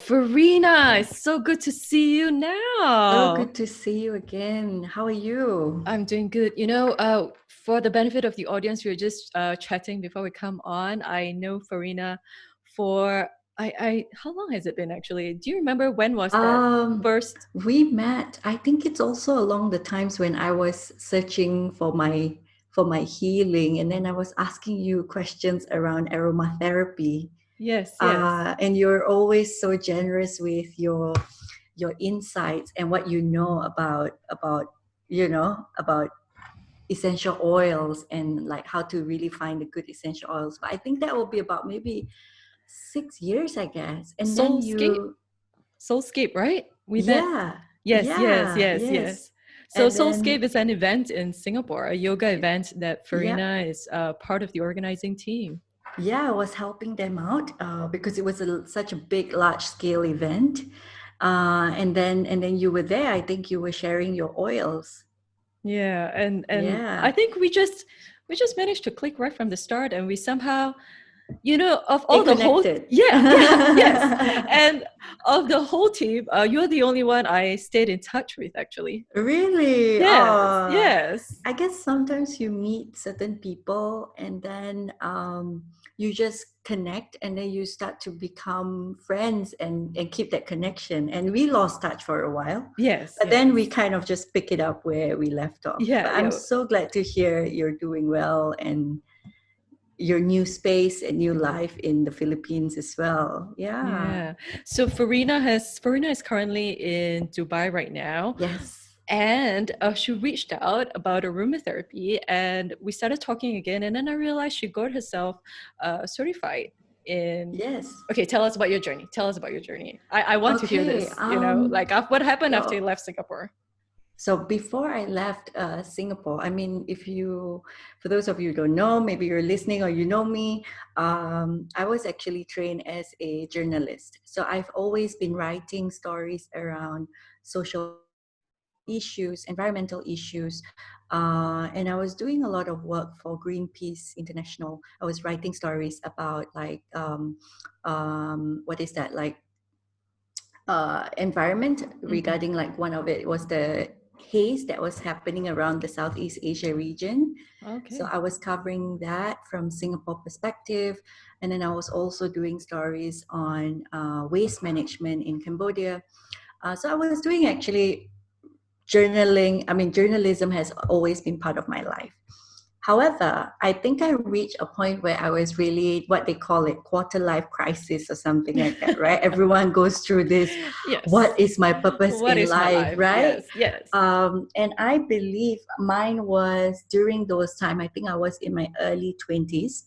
Farina, it's so good to see you So now. good to see you again. How are you? I'm doing good. For the benefit of the audience, we were just chatting before we come on. I know Farina for how long has it been actually? Do you remember when was that Um, first? we met. I think it's also along the times when I was searching for my healing, and then I was asking you questions around aromatherapy. Yes, yes. And you're always so generous with your insights and what you know about essential oils and like how to really find the good essential oils. But I think that will be about maybe 6 years, I guess. And then Soulscape. you, Soulscape, right? We met. yeah, Yes, yes, yeah, yes, yes. yes. So And Soulscape then, is an event in Singapore, a yoga event that yeah, Farina is part of the organizing team. yeah, I was helping them out because it was such a big, large scale event. And then you were there. I think you were sharing your oils. Yeah, and I Yeah, think we just managed to click right from the start, and we somehow, of it all the whole, connected. yeah, yeah, yes, and of the whole team, you're the only one I stayed in touch with, actually. Really? Yes, yes, I guess sometimes you meet certain people and then you just connect and then you start to become friends and keep that connection. And we lost touch for a while, yes, but then we yes, kind of just pick it up where we left off. yeah, But I'm yeah, so glad to hear you're doing well and your new space and new life in the Philippines as well. Yeah. yeah. So Farina is currently in Dubai right now. Yes. And she reached out about aromatherapy, and we started talking again. And then I realized she got herself certified in. Yes. Okay, tell us about your journey. Tell us about your journey. I want to hear Okay. this. Like what happened after you So left Singapore? So before I left Singapore, I mean, for those of you who don't know, maybe you're listening or you know me, I was actually trained as a journalist. So I've always been writing stories around social issues, environmental issues, and I was doing a lot of work for Greenpeace International. I was writing stories about like, what is that, like environment Mm-hmm. regarding like one of it was the haze that was happening around the Southeast Asia region. So Okay. I was covering that from Singapore perspective. And then I was also doing stories on waste management in Cambodia. So I was doing actually journaling. I mean, journalism has always been part of my life. However, I think I reached a point where I was really what they call it quarter life crisis or something like that, right? Everyone goes through this, Yes. what is my purpose What in is my life, life? right? Yes, yes. And I believe mine was during those time. I think I was in my early 20s,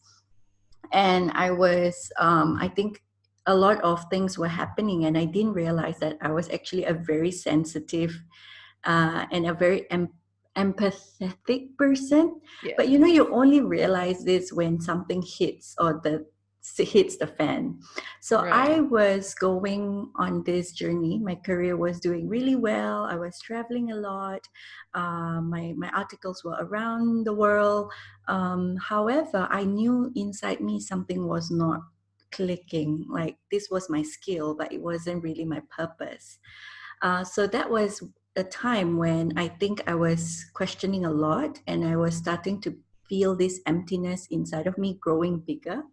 and I think a lot of things were happening, and I didn't realize that I was actually a very sensitive and a very empathetic person. But Yes. you only realize this when something hits the fan. So I Right. was going on this journey. My career was doing really well. I was traveling a lot. My articles were around the world. However, I knew inside me something was not clicking. Like this was my skill, but it wasn't really my purpose. So that was a time when I think I was questioning a lot and I was starting to feel this emptiness inside of me growing bigger.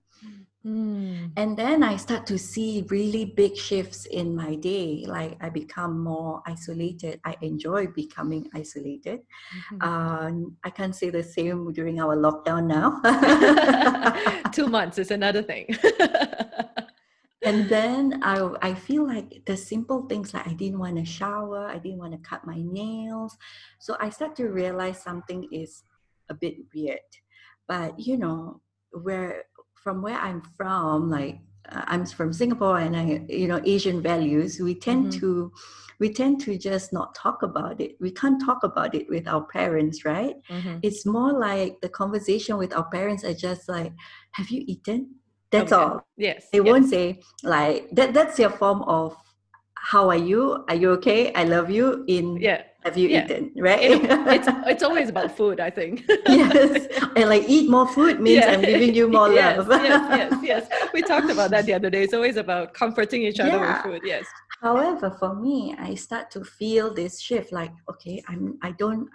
Mm. And then I start to see really big shifts in my day. Like I become more isolated. I enjoy becoming isolated. I can't say the same during our lockdown now. 2 months is another thing. And then I feel like the simple things like I didn't want to shower, I didn't want to cut my nails. So I start to realize something is a bit weird. But where where I'm from, like I'm from Singapore and Asian values, Mhm. we tend to just not talk about it. We can't talk about it with our parents, right? Mhm. It's more like the conversation with our parents are just like, have you eaten? Oh That's yeah. all. Yes. They won't Yes. say like that's their form of how are you? Are you okay? I love you. In Yeah. have you Yeah. eaten? You know, Right? it's always about food, I think. Yes. And like eat more food means Yeah. I'm giving you more Yes, love. yes, yes, yes. We talked about that the other day. It's always about comforting each other with Yeah. food. Yes. However, for me, I start to feel this shift like, okay,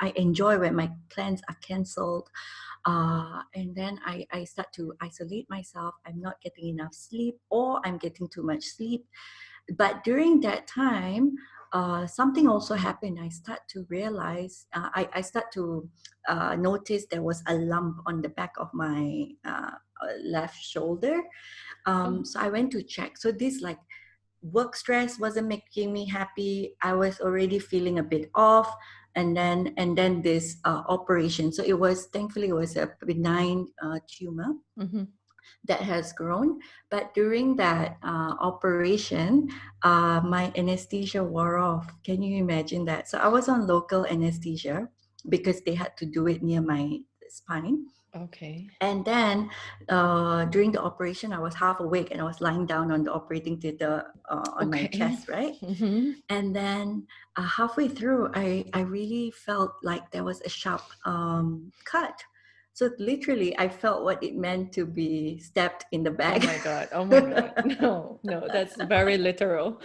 I enjoy when my plans are cancelled. And then I start to isolate myself. I'm not getting enough sleep, or I'm getting too much sleep. But during that time, something also happened. I start to realize, I start to notice there was a lump on the back of my left shoulder. Oh, So I went to check. So this like work stress wasn't making me happy. I was already feeling a bit off. And then this operation. So it was, thankfully it was a benign tumor mm-hmm. that has grown. But during that operation, my anesthesia wore off. Can you imagine that? So I was on local anesthesia because they had to do it near my spine. Okay. And then during the operation, I was half awake and I was lying down on the operating theater on my Okay. chest, right? Mm-hmm. And then halfway through, I really felt like there was a sharp cut. So literally, I felt what it meant to be stabbed in the Oh back. my God. Oh my God. No, no, that's very literal.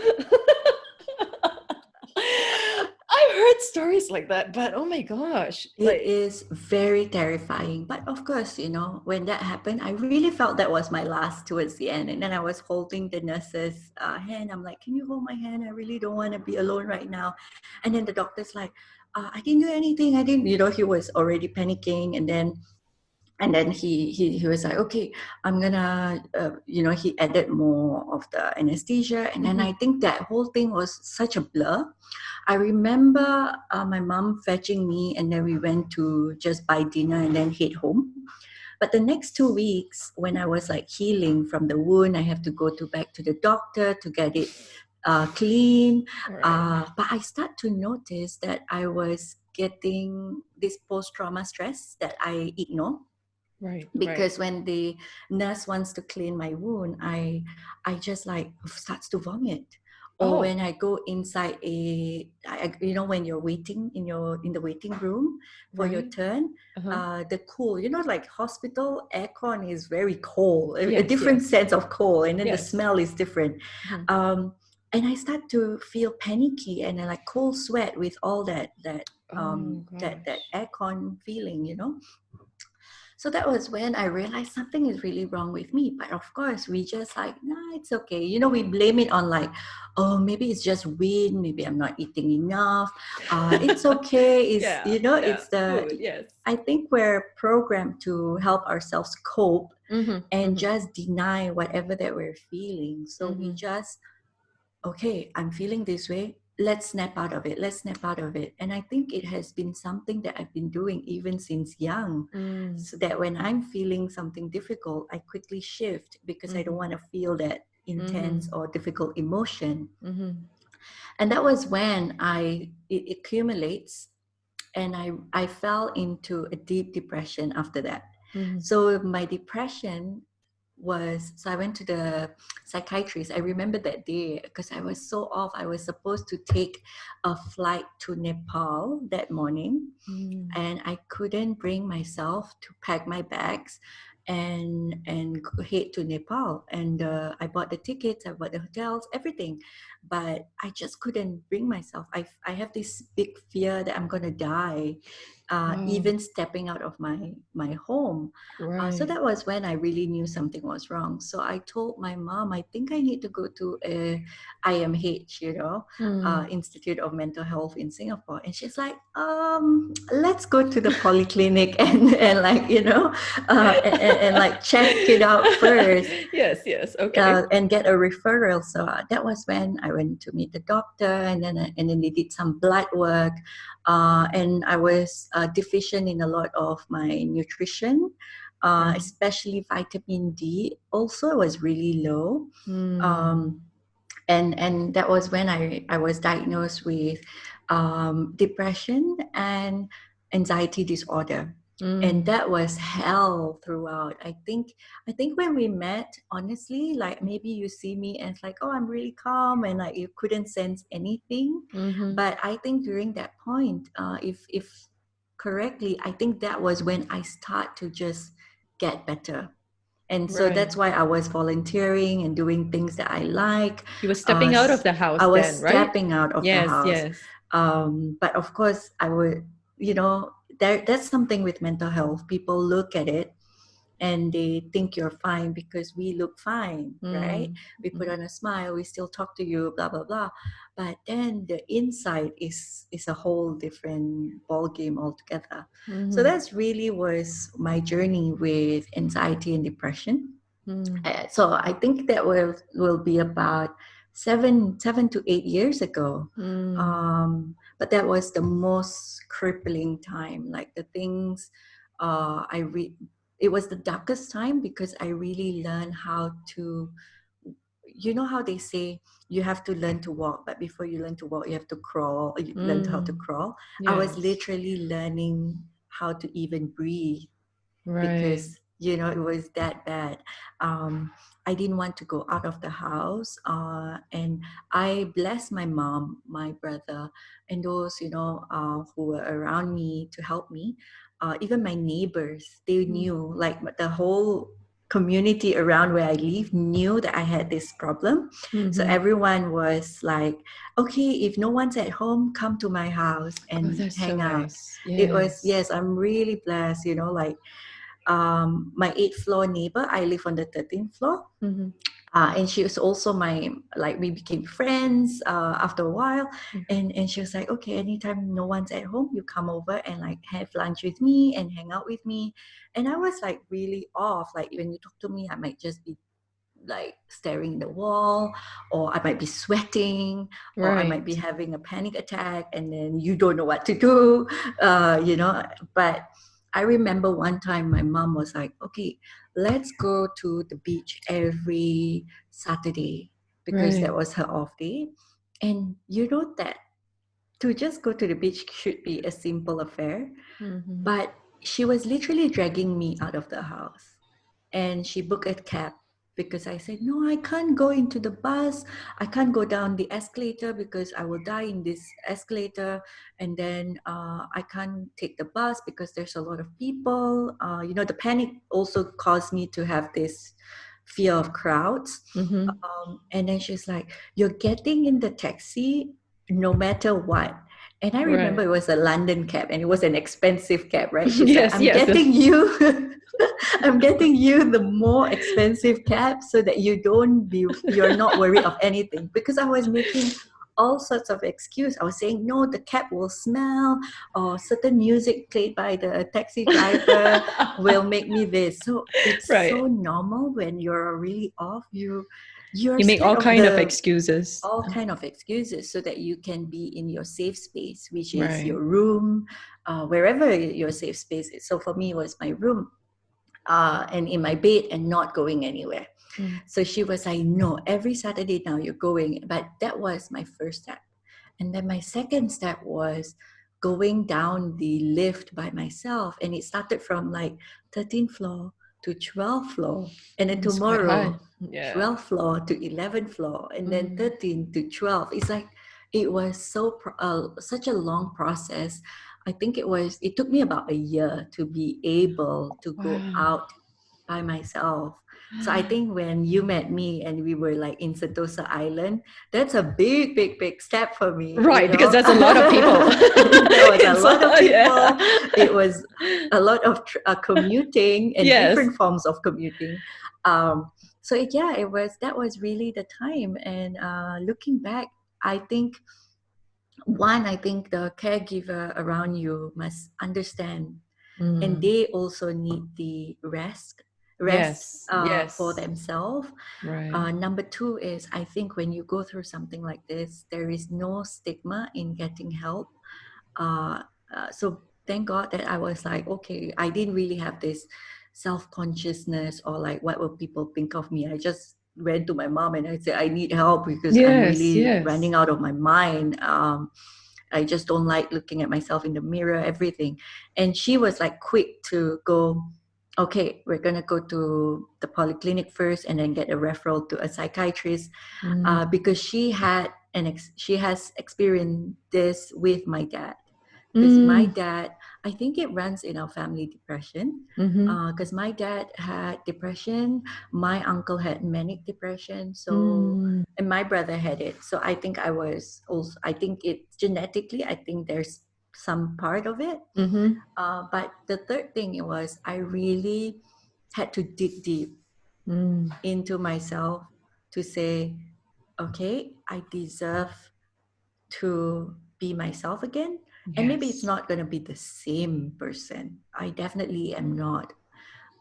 I've heard stories like that, but oh my gosh. It is very terrifying. But of course, when that happened, I really felt that was my last towards the end. And then I was holding the nurse's hand. I'm like, can you hold my hand? I really don't want to be alone right now. And then the doctor's like, I didn't do anything. I didn't, he was already panicking. And then he was like, okay, I'm gonna he added more of the anesthesia. And then Mhm. I think that whole thing was such a blur. I remember my mom fetching me, and then we went to just buy dinner and then head home. But the next 2 weeks, when I was like healing from the wound, I have to go back to the doctor to get it clean. Right. But I start to notice that I was getting this post-trauma stress that I ignore, Right. Right. because when the nurse wants to clean my wound, I just like starts to vomit. Or Oh, when I go inside when you're waiting in the waiting room for your right. turn, Uh-huh. the cool, like hospital aircon is very cold, a Yes, different yes. sense of cold, and then the Yes. smell is different. Mhm. And I start to feel panicky and I like cold sweat with all Oh that gosh. aircon feeling. So that was when I realized something is really wrong with me. But of course, we just like, nah, it's okay. We blame it on like, oh, maybe it's just wind. Maybe I'm not eating enough. It's okay. Yeah, yeah. It's the, Food, yes. I think we're programmed to help ourselves cope Mm-hmm. and Mm-hmm. just deny whatever that we're feeling. So we Mm-hmm. just, okay, I'm feeling this way. Let's snap out of it. Let's snap out of it. And I think it has been something that I've been doing even since young. Mm. So that when I'm feeling something difficult, I quickly shift because I don't Mm-hmm. want to feel that intense Mm-hmm. or difficult emotion. Mm-hmm. And that was when it accumulates, and I fell into a deep depression after that. Mm-hmm. So my depression so I went to the psychiatrist. I remember that day because I was so off. I was supposed to take a flight to Nepal that morning, Mm. and I couldn't bring myself to pack my bags and head to Nepal. And I bought the tickets, I bought the hotels, everything, but I just couldn't bring myself. I have this big fear that I'm gonna die, Oh, even stepping out of my home. So right. that was when I really knew something was wrong. So I told my mom, I think I need to go to a IMH, Mm. Institute of Mental Health in Singapore. And she's like, let's go to the polyclinic and like, and like check it out first, Yes, yes. Okay. and get a referral. So that was when I went to meet the doctor, and then they did some blood work, and I was deficient in a lot of my nutrition, Right. especially vitamin D. Also, was really low. Mm. Um, and that was when I was diagnosed with depression and anxiety disorder. and Mm. that was hell throughout. I think when we met, honestly, like maybe you see me and it's like, oh, I'm really calm, and like you couldn't sense anything. Mm-hmm. But I think during that point, if correctly, I think that was when I start to just get better. And so Right. that's why I was volunteering and doing things that I like. You were uh, stepping out of the I house was then, right? stepping out of the Yes, house. yes. But of course I would, that's something with mental health. People look at it and they think you're fine because we look fine, right? Mm. We put Mm. on a smile, we still talk to you, blah blah blah. But then the inside is a whole different ball game altogether. So Mm-hmm. that's really was my journey with anxiety and depression. Mm. So I think that will be about 7 to 8 years ago. Mm. But that was the most crippling time. Like the things, I read. It was the darkest time because I really learned how to. You know how they say you have to learn to walk, but before you learn to walk, you have to crawl. You learn how to Mm. crawl. I was Yes. literally learning how to even breathe Right. because it was that bad. I didn't want to go out of the house, and I blessed my mom, my brother, and those who were around me to help me. Even my neighbors, they Mm. knew, like the whole community around where I live knew that I had this problem. So Mm-hmm. everyone was like, okay, if no one's at home, come to my house Oh, and that's so hang out. nice. It was, Yes. yes, I'm really blessed, like my eighth floor neighbor. I live on the 13th floor. Mm-hmm. And she was also my, like, we became friends after a while. And she was like, okay, anytime no one's at home, you come over and like have lunch with me and hang out with me. And I was like really off. Like when you talk to me, I might just be like staring at the wall, or I might be sweating, or I might be Right. having a panic attack, and then you don't know what to do. But I remember one time my mom was like, okay, let's go to the beach every Saturday, because that Right. was her off day. And you know that to just go to the beach should be a simple affair, Mm-hmm. but she was literally dragging me out of the house, and she booked a cab because I said, no, I can't go into the bus. I can't go down the escalator because I will die in this escalator. And then I can't take the bus because there's a lot of people. The panic also caused me to have this fear of crowds. Mm-hmm. And then she's like, you're getting in the taxi no matter what. And I remember Right. it was a London cab and it was an expensive cab, right? She's like, Yes, I'm yes. getting you I'm getting you the more expensive cab so that you're not worried of anything. Because I was making all sorts of excuse. I was saying, no, the cab will smell, or certain music played by the taxi driver will make me this. So it's so Right. normal when you're really off. You're You make scared all of kind of the excuses. all kind of excuses so that you can be in your safe space, which is Right. your room, wherever your safe space is. So for me, it was my room, and in my bed, and not going anywhere. Mm. So she was like, no, every Saturday now you're going. But that was my first step. And then my second step was going down the lift by myself. And it started from like 13th floor to 12th floor. And then It's quite high. tomorrow, Yeah. 12th floor to 11th floor. And then Mm. 13 to 12. It's like, it was such a long process. I think it took me about a year to be able to go Wow. out by myself. So I think when you met me and we were like in Sentosa Island, that's a big, big, big step for me, Right, because that's a lot of people. There was a It's lot of yeah. people. It was a lot of commuting and Yes. different forms of commuting. So yeah, that was really the time. And looking back, I think I think the caregiver around you must understand, and Mm. they also need the rest Yes. for Yes. themselves. Right. Number two is, I think when you go through something like this, there is no stigma in getting help. So thank God that I was like, okay, I didn't really have this self-consciousness or like what will people think of me. I just went to my mom and I said, I need help because I'm Yes. really Yes. running out of my mind. I just don't like looking at myself in the mirror, everything. And she was like quick to go, okay, we're going to go to the polyclinic first and then get a referral to a psychiatrist, Mm. because she has experienced this with my dad. Because my Mm. dad, I think it runs in our family, depression. Mm-hmm. Because my dad had depression, my uncle had manic depression, so Mm. and my brother had it. So I think I was also, I think it genetically, I think there's some part of it. Mm-hmm. But the third thing it was, I really had to dig deep Mm. into myself to say, okay, I deserve to be myself again. And maybe it's Yes. not going to be the same person. I definitely am not.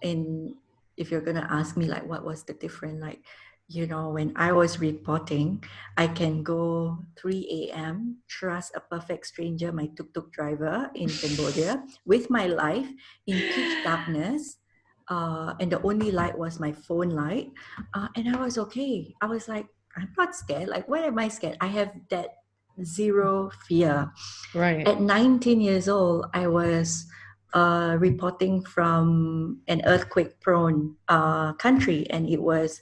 And if you're going to ask me, like, what was the difference? Like, when I was reporting, I can go 3 a.m., trust a perfect stranger, my tuk-tuk driver in Cambodia, with my life in pitch darkness. And the only light was my phone light. And I was okay. I was like, I'm not scared. Like, why am I scared? I have that zero fear. Right. At 19 years old, I was reporting from an earthquake prone country, and it was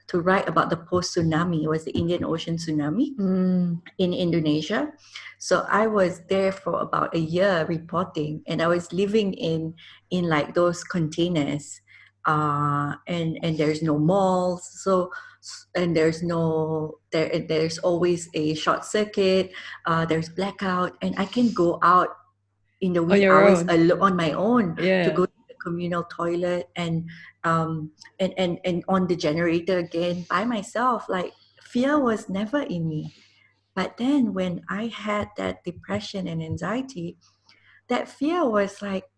to write about the post tsunami. It was the Indian Ocean tsunami Mm. in Indonesia. So I was there for about a year reporting, and I was living in like those containers, and there's no malls. So and there's always a short circuit. There's blackout, and I can go out in the On wee your hours own. on my own to Yeah. go to the communal toilet, and on the generator again by myself. Like, fear was never in me. But then when I had that depression and anxiety, that fear was like,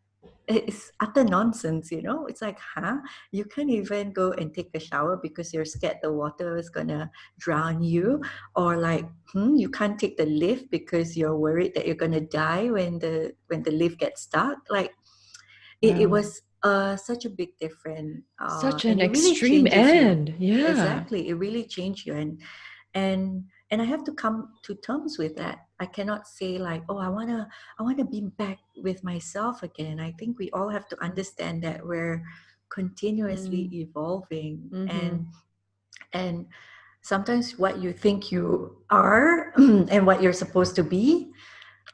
it's utter nonsense. It's like, huh? You can't even go and take a shower because you're scared the water is gonna drown you. Or like, you can't take the lift because you're worried that you're gonna die when the lift gets stuck. Like, it Wow. was such a big difference, Such and an it really extreme changes you. end. Yeah. Exactly, it really changed you. And I have to come to terms with that. I cannot say like, oh, I want to be back with myself again. I think we all have to understand that we're continuously Mm. evolving, Mm-hmm. and sometimes what you think you are and what you're supposed to be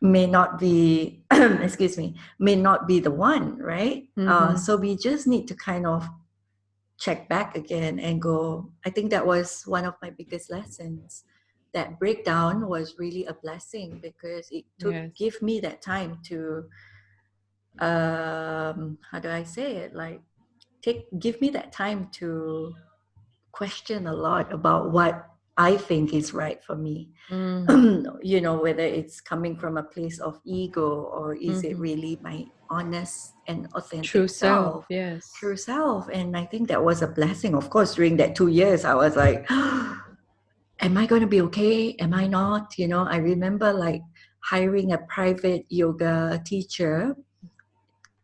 may not be excuse me, may not be the one, right? Mm-hmm. So we just need to kind of check back again and go. I think that was one of my biggest lessons. That breakdown was really a blessing because it took Yes. give me that time to, how do I say it, like, take give me that time to question a lot about what I think is right for me. Mm. Whether it's coming from a place of ego, or is it Mm-hmm. really my honest and True authentic self. self, Yes. true self. And I think that was a blessing. Of course, during that 2 years, I was like, am I going to be okay? Am I not? I remember like hiring a private yoga teacher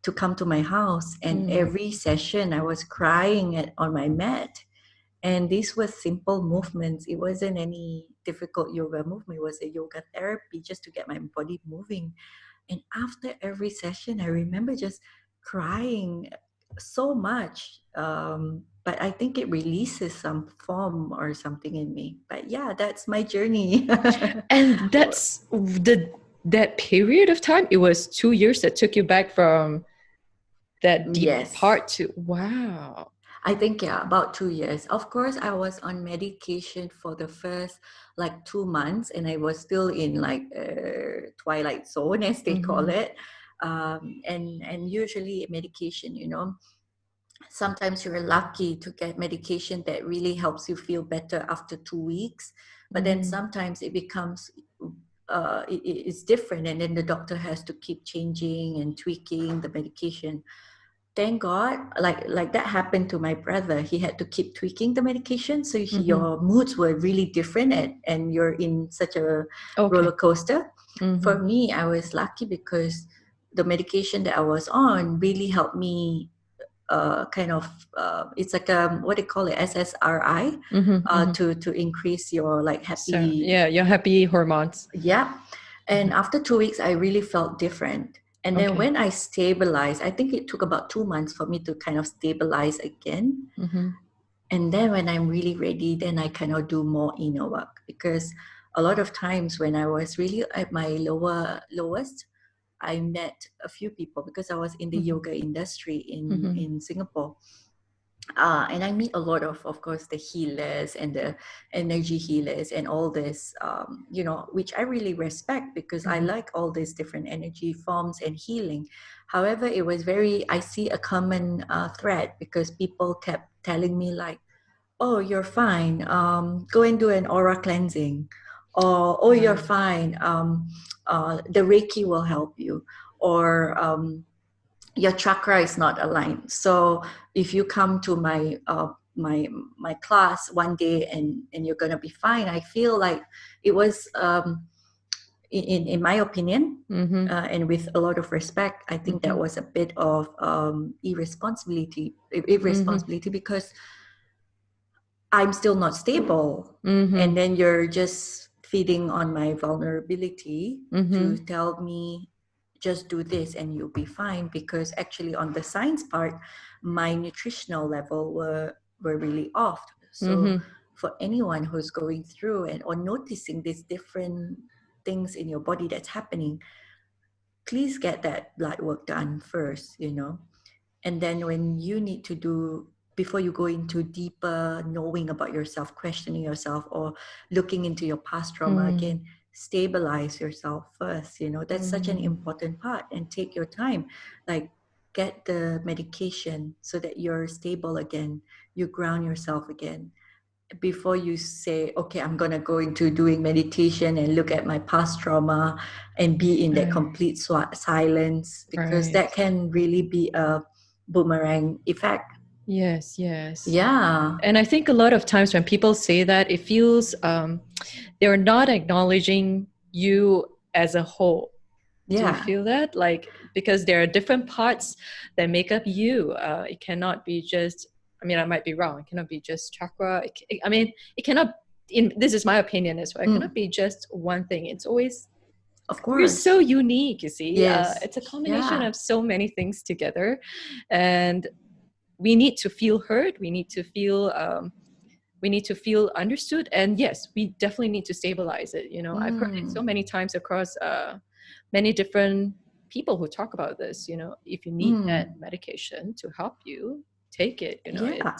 to come to my house, and Mm. every session I was crying on my mat. And these were simple movements. It wasn't any difficult yoga movement. It was a yoga therapy just to get my body moving. And after every session, I remember just crying so much. But I think it releases some form or something in me. But yeah, that's my journey. And that's that period of time. It was 2 years that took you back from that deep Yes. part to wow. I think, yeah, about 2 years. Of course, I was on medication for the first like 2 months, and I was still in like twilight zone, as they call Mm-hmm. it. And usually medication, sometimes you're lucky to get medication that really helps you feel better after 2 weeks, but then Mm-hmm. sometimes it becomes it's different, and then the doctor has to keep changing and tweaking the medication. Thank God, like that happened to my brother. He had to keep tweaking the medication, so Mm-hmm. your moods were really different, and you're in such a roller Okay. coaster. Mm-hmm. For me, I was lucky because the medication that I was on really helped me, kind of, it's like, what they call it, SSRI, Mm-hmm. Mm-hmm. to increase your like So happy. yeah, your happy hormones. Yeah. And after 2 weeks, I really felt different. And then Okay. when I stabilized, I think it took about 2 months for me to kind of stabilize again. Mm-hmm. And then when I'm really ready, then I cannot do more inner work, because a lot of times when I was really at my lowest, I met a few people because I was in the Mm-hmm. yoga industry in Mm-hmm. in Singapore. And I meet a lot of course, the healers and the energy healers and all this, which I really respect, because I Mm-hmm. like all these different energy forms and healing. However, it was I see a common thread, because people kept telling me like, oh, you're fine, go and do an aura cleansing, or oh, you're Wow. fine, the Reiki will help you, or your chakra is not aligned. So if you come to my class one day, and you're gonna be fine, I feel like it was, in my opinion, Mm-hmm. and with a lot of respect, I think Mm-hmm. that was a bit of Mm-hmm. irresponsibility, because I'm still not stable. And Mm-hmm. then you're just feeding on my vulnerability to Mm-hmm. tell me, just do this and you'll be fine. Because actually, on the science part, my nutritional level were really off. So Mm-hmm. for anyone who's going through and or noticing these different things in your body that's happening, please get that blood work done first. And then when you need to do, before you go into deeper knowing about yourself, questioning yourself, or looking into your past trauma again, stabilize yourself first. That's such an Mm-hmm. important part. And take your time, like, get the medication so that you're stable again, you ground yourself again, before you say, okay, I'm going to go into doing meditation and look at my past trauma and be in that Right. complete silence, because Right. that can really be a boomerang effect. Yes, yes. Yeah. And I think a lot of times when people say that, it feels they're not acknowledging you as a whole. Do you Yeah. feel that? Like, because there are different parts that make up you. It cannot be just, I mean, I might be wrong. It cannot be just chakra. I mean, it cannot, this is my opinion as well. It cannot Mm, be just one thing. It's always, of we're so course. unique, you see. Yes. It's a combination Yeah. of so many things together. And we need to feel heard. We need to feel understood, and yes, we definitely need to stabilize it. I've heard it so Mm, many times across many different people who talk about this. If you need that mm, medication to help you, take it. yeah.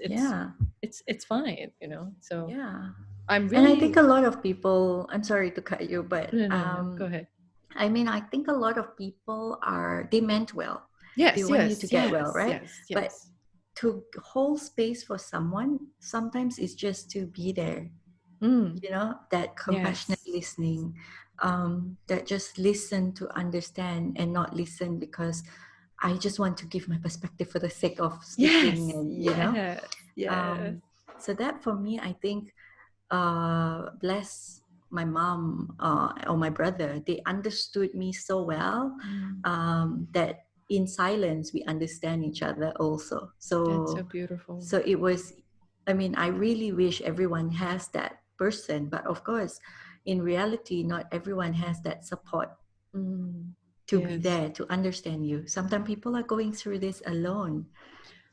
Yeah. It's fine. So Yeah. I'm And I think really, a lot of people, I'm sorry to cut you, but no, no, no, go ahead. I mean, I think a lot of people they meant well. They Yes, want you to yes, get well, yes, right? yes, But yes. to hold space for someone, sometimes it's just to be there, Mm, that compassionate yes, listening, that just listen to understand and not listen because I just want to give my perspective for the sake of speaking, yes, and. yes, yes. Um, so that for me, I think, bless my mom, or my brother, they understood me so well, Mm, that in silence we understand each other also. that's so So, beautiful. so it was. I mean, I really wish everyone has that person, but of course, in reality, not everyone has that support Mm, to be yes. there to understand you. Sometimes people are going through this alone.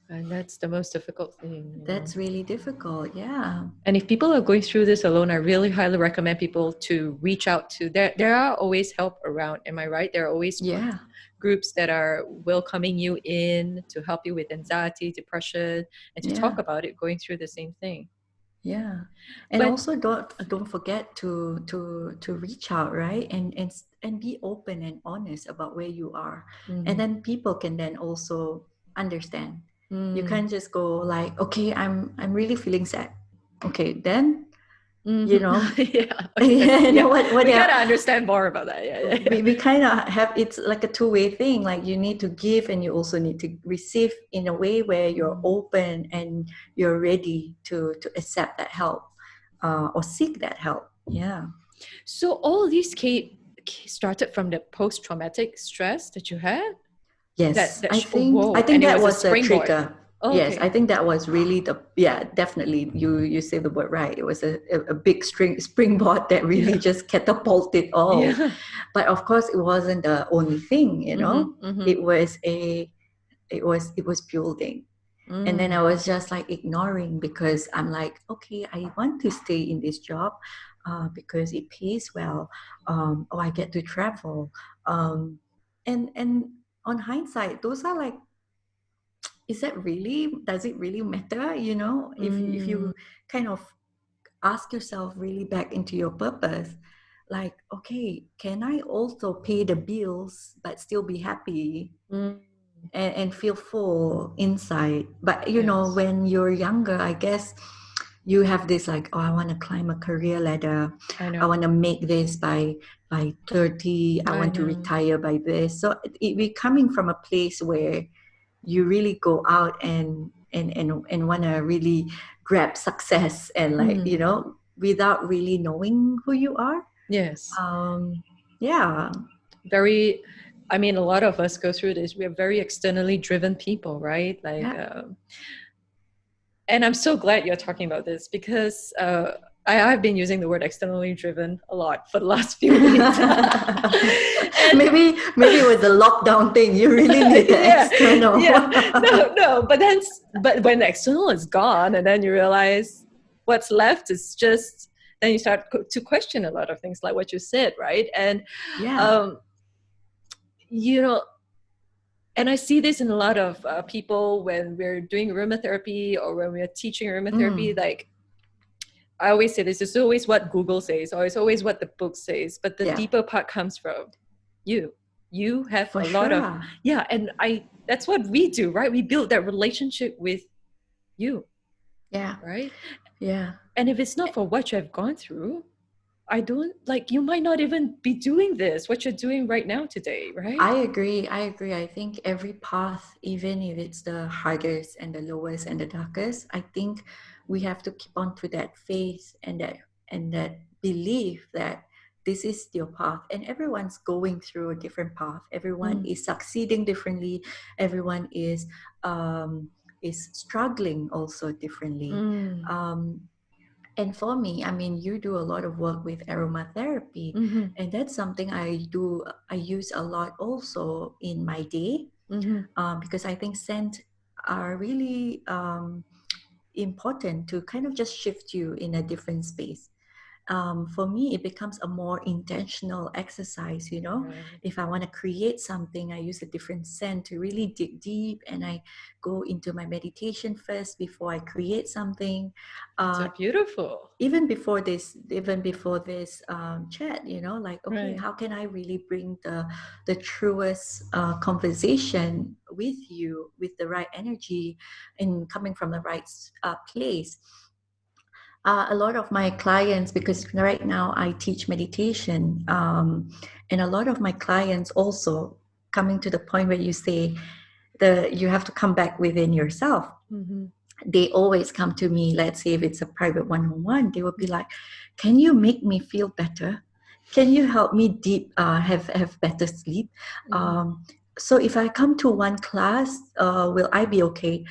And that's the most difficult thing. That's really difficult. Yeah. And if people are going through this alone, I really highly recommend people to reach out to, there are always help around. Am I right? There are always Yeah. groups that are welcoming you in to help you with anxiety, depression, and to talk Yeah. about it, going through the same thing. Yeah. And But also okay. don't forget to reach out, right? And be open and honest about where you are. And Mm-hmm. then people can then also understand. You Mm-hmm. can't just go like, okay, I'm really feeling sad. Okay, then, you know, Mm-hmm. Yeah. Okay. and then Yeah. what We else? gotta understand more about that. Yeah. Yeah. Yeah. We kind of have, it's like a two-way thing, like you need to give and you also need to receive in a way where you're Mm. open and you're ready to accept that help, or seek that help. Yeah. So all these started from the post-traumatic stress that you had. Yes, That I oh, think whoa, I and think it that was a was the springboard. trigger. Oh, Yes, I okay. think that was really definitely you say the word right. It was a big springboard that really Yeah. just catapulted all. Yeah. But of course, it wasn't the only thing, you know. Mm-hmm. Mm-hmm. It was it was building. And then I Mm. was just like ignoring because I'm like, okay, I want to stay in this job because it pays well. Or I get to travel. And on hindsight, those are like, is that really, does it really matter? You know, if Mm. you kind of ask yourself really back into your purpose, like, okay, can I also pay the bills but still be happy? Mm. And feel full inside. But Yes. when you're younger, I guess you have this like, oh, I want to climb a career ladder. I I know. want to make this by 30. I I want to know. retire by this. So we coming from a place where you really go out and want to really grab success and like, Mm. without really knowing who you are. Yes. Um, yeah, Very, I mean, a lot of us go through this. We are very externally driven people, right? Like, yeah. and I'm so glad you're talking about this because I've been using the word externally driven a lot for the last few weeks. And maybe it was a lockdown thing. You really need the yeah, external. yeah, no, no, but when the external is gone, and then you realize what's left is just, then you start to question a lot of things, like what you said, right? And Yeah. um, you know, and I see this in a lot of people when we're doing aromatherapy or when we're teaching aromatherapy. Mm, Like I always say, this is always what Google says, or it's always what the book says, but the yeah, deeper part comes from you. You have for a lot of, sure. yeah, and that's what we do, right? We build that relationship with you, Yeah, right? yeah. And if it's not for what you have gone through, I don't like, you might not even be doing this, what you're doing right now today, right? I agree. I agree. I think every path, even if it's the hardest and the lowest and the darkest, I think we have to keep on to that faith and that belief that this is your path. And everyone's going through a different path. Everyone Mm, is succeeding differently. Everyone is struggling also differently. mm, Um, and for me, I mean, you do a lot of work with aromatherapy, mm-hmm, and that's something I do. I use a lot also in my day, mm-hmm, because I think scent are really important to kind of just shift you in a different space. For me, it becomes a more intentional exercise. right. If I want to create something, I use a different scent to really dig deep, and I go into my meditation first before I create something. That's Uh, so beautiful. even before this chat, like, okay, Right. how can I really bring the truest conversation with you with the right energy and coming from the right place. A lot of my clients, because right now I teach meditation, and a lot of my clients also coming to the point where you say you have to come back within yourself. Mm-hmm. They always come to me. Let's say if it's a private one-on-one, they will be like, can you make me feel better? Can you help me have better sleep? Mm, So if I come to one class, will I be okay?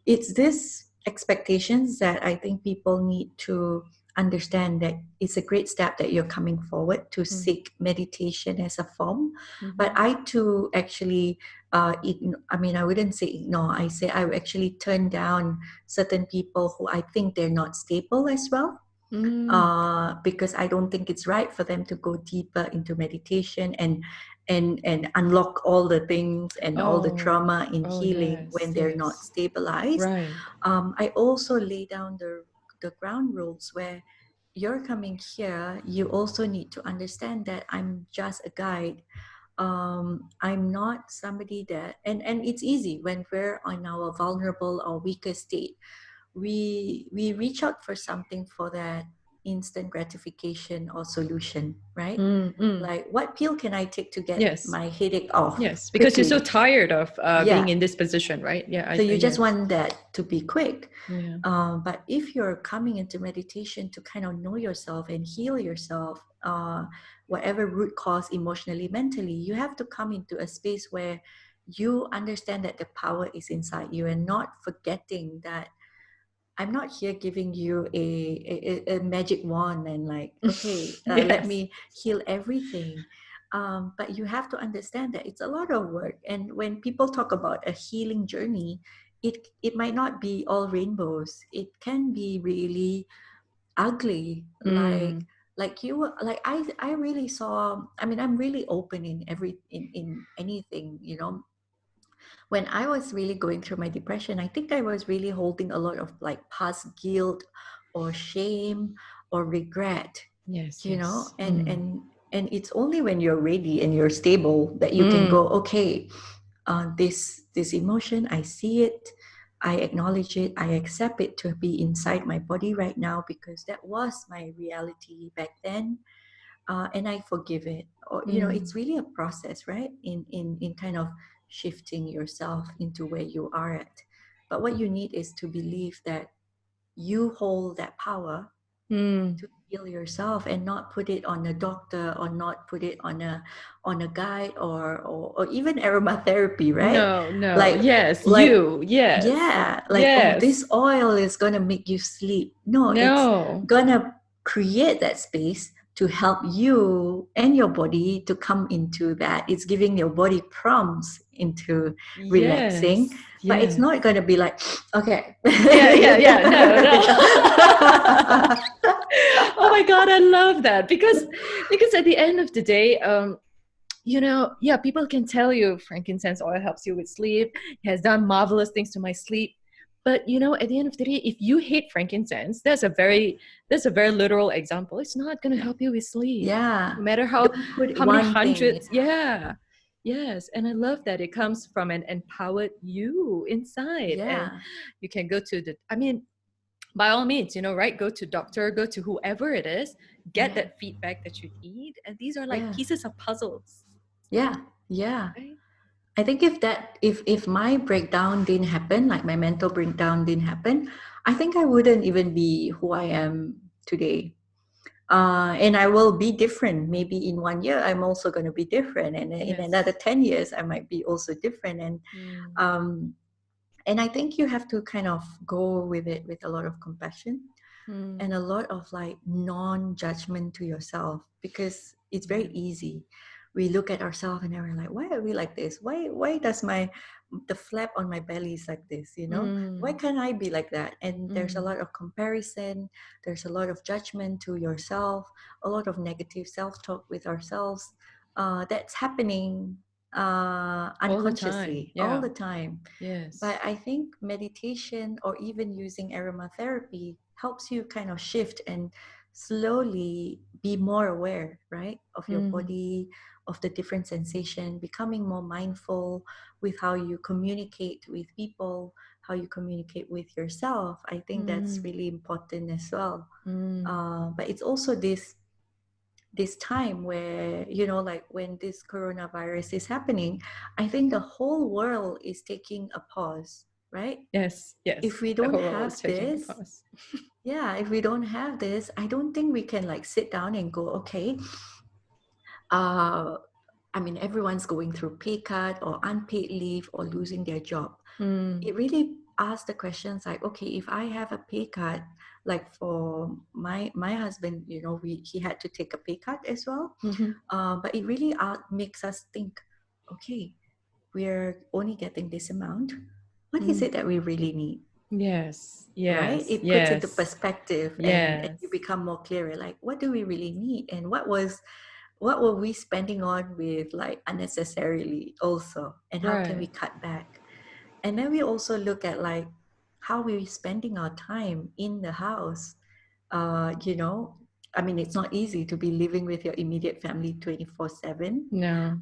It's this expectations that I think people need to understand, that it's a great step that you're coming forward to mm, seek meditation as a form. But mm-hmm. I too actually, I mean, I wouldn't say ignore. I say I would actually turn down certain people who I think they're not stable as well, Mm. because I don't think it's right for them to go deeper into meditation and unlock all the things and all the Oh, trauma in oh healing yes, when they're not yes. stabilized. Right. I also lay down the ground rules where you're coming here. You also need to understand that I'm just a guide. I'm not somebody that, and it's easy when we're on our vulnerable or weaker state, we reach out for something for that instant gratification or solution, right? Mm, mm. Like, what pill can I take to get Yes, my headache off yes. Because you're so quickly? tired of being Yeah. in this position, right? Yeah, So you just yes. want that to be quick. Yeah. But if you're coming into meditation to kind of know yourself and heal yourself, whatever root cause emotionally, mentally, you have to come into a space where you understand that the power is inside you, and not forgetting that I'm not here giving you a magic wand and like, okay, let Yes. me heal everything. But you have to understand that it's a lot of work. And when people talk about a healing journey, it might not be all rainbows. It can be really ugly. Mm. Like you were like I really saw. I mean, I'm really open in in anything, you know. When I was really going through my depression, I think I was really holding a lot of like past guilt or shame or regret, Yes, you know, yes. Mm. and it's only when you're ready and you're stable that you can go, Mm. okay, this emotion, I see it, I acknowledge it, I accept it to be inside my body right now because that was my reality back then, and I forgive it. Or you know, Mm. it's really a process, right? In kind of shifting yourself into where you are at. But what you need is to believe that you hold that power Mm. to heal yourself, and not put it on a doctor, or not put it on a guide, or even aromatherapy, right? No, no. Like Yes, like you. Yes. yeah, like, oh, this Yes. oil is gonna make you sleep. No, it's No. gonna create that space to help you and your body to come into that. It's giving your body prompts into relaxing, Yes. but it's not Yes. gonna be like, okay. Yeah, yeah, yeah. No, no. Oh my God, I love that because at the end of the day, yeah, people can tell you frankincense oil helps you with sleep, it has done marvelous things to my sleep. But at the end of the day, if you hate frankincense, there's a very literal example. It's not going to help you with sleep, Yeah, no matter how don't put how many one thing. hundreds. Yeah, yes, and I love that it comes from an empowered you inside, and Yeah, you can go to the. I mean, by all means, right? Go to doctor, go to whoever it is, get yeah, that feedback that you need, and these are like yeah, pieces of puzzles, yeah, yeah. right? I think if my breakdown didn't happen, like my mental breakdown didn't happen, I think I wouldn't even be who I am today. And I will be different. Maybe in 1 year, I'm also going to be different, and in another Yes. 10 years, I might be also different. Mm. Um, and I think you have to kind of go with it with a lot of compassion and Mm. a lot of like non-judgment to yourself, because it's very Yeah. easy. We look at ourselves and we're like, why are we like this? Why does the flap on my belly is like this, you know? Why Mm. can't I be like that? And there's a Mm. lot of comparison, there's a lot of judgment to yourself, a lot of negative self-talk with ourselves, that's happening All the time. unconsciously all Yeah. the time. Yes. But I think meditation or even using aromatherapy helps you kind of shift and slowly be more aware, right, of your Mm. body, of the different sensation, becoming more mindful with how you communicate with people, how you communicate with yourself. I think that's Mm. really important as well. Mm. But it's also this time where, like when this coronavirus is happening, I think the whole world is taking a pause, right? Yes. If Yes. we The don't whole world have is taking a this, pause. yeah, if we don't have this, I don't think we can like sit down and go, okay, uh I mean, everyone's going through pay cut or unpaid leave or losing their job. Mm. It really asks the questions like, okay, if I have a pay cut, like for my husband, he had to take a pay cut as well. Mm-hmm. But it really makes us think, okay, we're only getting this amount. What is Mm. it that we really need? Yes. Right? Yes. It puts into Yes. perspective, and you Yes. become more clearer. Like, what do we really need? And what were we spending on with like unnecessarily also? And how can we Right. cut back? And then we also look at like how we're spending our time in the house. You know, I mean, it's not easy to be living with your immediate family 24/7. No.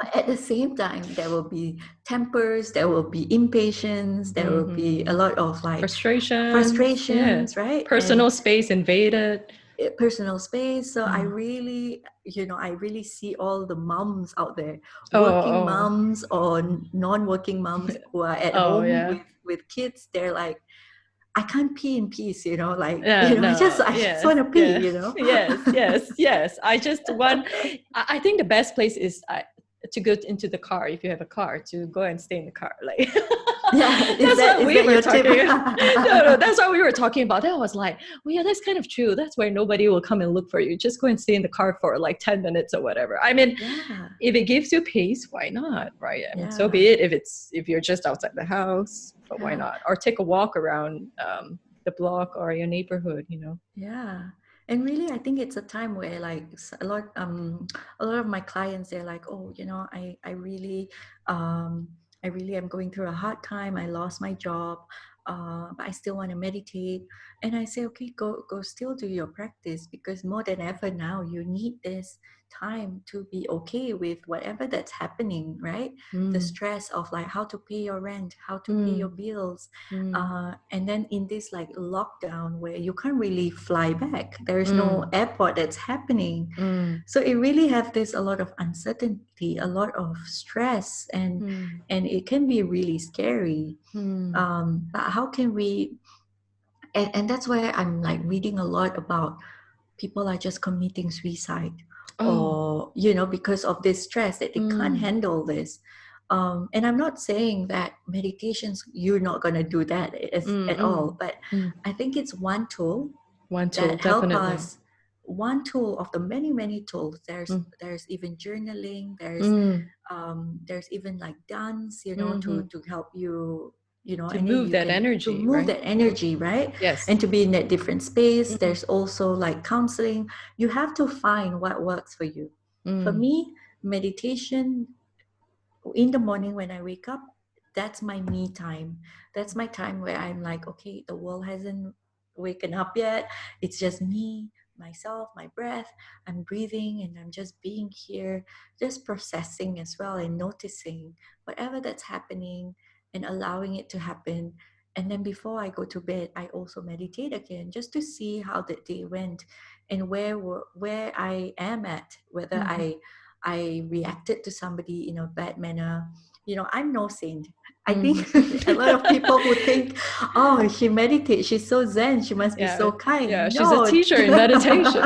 But at the same time, there will be tempers, there will be impatience, there will be a Mm-hmm. lot of like Frustrations. Yeah. frustrations, right? And Personal space invaded. personal space. So I Mm. really, I really see all the moms out there, Oh, working oh, moms or non-working moms who are at oh, home yeah. with kids. They're like, I can't pee in peace, like, Yeah, I just no, I just yes, want to pee, yeah, yes, yes, yes. I just want. I think the best place is to go into the car, if you have a car, to go and stay in the car. Like Yeah, that's what is we that were your tip? talking. No, that's what we were talking about. That was like, well, yeah, that's kind of true. That's where nobody will come and look for you. Just go and stay in the car for like 10 minutes or whatever. I mean, Yeah, if it gives you peace, why not? Right? I mean, so yeah, be it. If you're just outside the house, but why yeah. not? Or take a walk around the block or your neighborhood, you know. Yeah. And really, I think it's a time where like a lot of my clients, they're like, oh, um I really am going through a hard time. I lost my job, but I still want to meditate. And I say, okay, go still do your practice, because more than ever now you need this time to be okay with whatever that's happening, right? The Mm, stress of like how to pay your rent, how to pay your mm, bills, mm, and then in this like lockdown where you can't really fly back, there is no mm, airport that's happening. mm, So it really have this a lot of uncertainty, a lot of stress, mm, and it can be really scary. mm. But how can we, and that's why I'm like reading a lot about people are just committing suicide, Oh, or because of this stress that they can't mm, handle this. And I'm not saying that meditations, you're not going to do that mm, at mm, all, but mm. I think it's one tool One tool, that help definitely. us, one tool of the many many tools. there's Mm, there's even journaling, mm, there's even like dance, mm-hmm. to help you, To and then move you that can to energy, move right? that energy, right? Yes. And to be in that different space. Mm, There's also like counseling. You have to find what works for you. For mm, me, meditation in the morning when I wake up, that's my me time. That's my time where I'm like, okay, the world hasn't waken up yet. It's just me, myself, my breath. I'm breathing and I'm just being here, just processing as well and noticing whatever that's happening and allowing it to happen. And then before I go to bed, I also meditate again just to see how the day went and where I am at, whether mm-hmm. I reacted to somebody in a bad manner. I'm no saint. I think a lot of Mm-hmm. people who think, oh, she meditates, she's so zen, she must be Yeah, so yeah. kind. She's a No. teacher in meditation.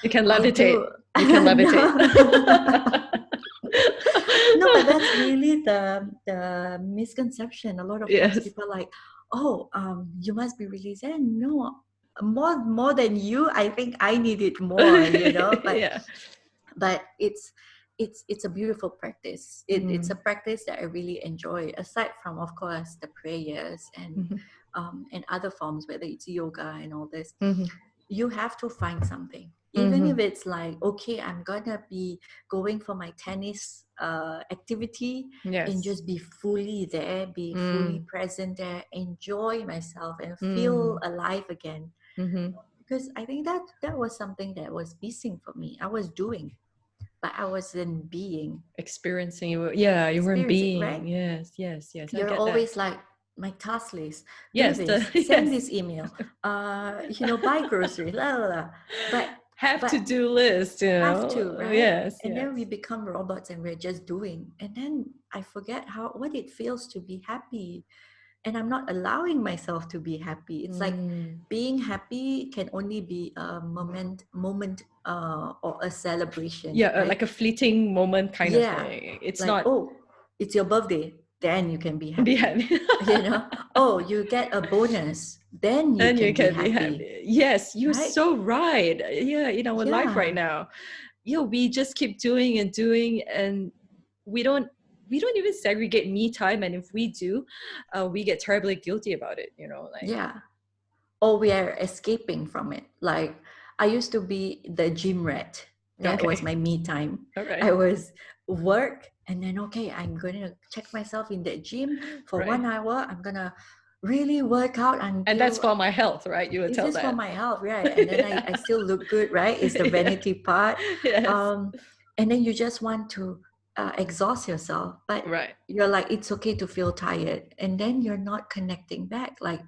You can I do. levitate. You can levitate. No. No, but that's really the misconception. A lot of times Yes. people are like, oh, you must be really zen. No, more than you. I think I need it more. Yeah. But it's a beautiful practice. It's a Mm, practice that I really enjoy, aside from, of course, the prayers mm-hmm. and other forms, whether it's yoga and all this. Mm-hmm. You have to find something, even Mm-hmm. if it's like, okay, I'm gonna be going for my tennis activity, and Yes. just be fully there, be fully Mm, present there, enjoy myself and feel mm, alive again. mm-hmm. Because I think that was something that was missing for me. I was doing, but I wasn't being Experiencing you. Yeah, you weren't experiencing, being. right? Yes, yes, yes. I You're get that. always like, my task list, do Yes, this, send yes. this email, buy groceries, la la la. but Have to but do list, you have know. to, right? Yes, And then we yes. become robots and we're just doing, and then I forget what it feels to be happy, and I'm not allowing myself to be happy. It's like Mm. being happy can only be a moment or a celebration, Yeah, right? like a fleeting moment kind of Yeah, thing. It's like, not oh, it's your birthday, then you can be be happy. happy. Oh, you get a bonus, then you Then you can be can be happy, happy. Yes, you're right? so right. Yeah, in our life right Yeah, now, we just keep doing and doing, and we don't we don't even segregate me time. And if we do, we get terribly guilty about it. Like yeah. Or we are escaping from it. Like, I used to be the gym rat. That was okay, my me time. all I right, was work, and then, okay, I'm going to check myself in the gym for right, 1 hour. I'm going to really work out and that's until, for my health, right? You would is tell this for that. my health, right? And then I Yeah. still look good, right? It's the Yeah. vanity part. Yes. Um, and then you just want to exhaust yourself, but Right. you're like, it's okay to feel tired. And then you're not connecting back. Like,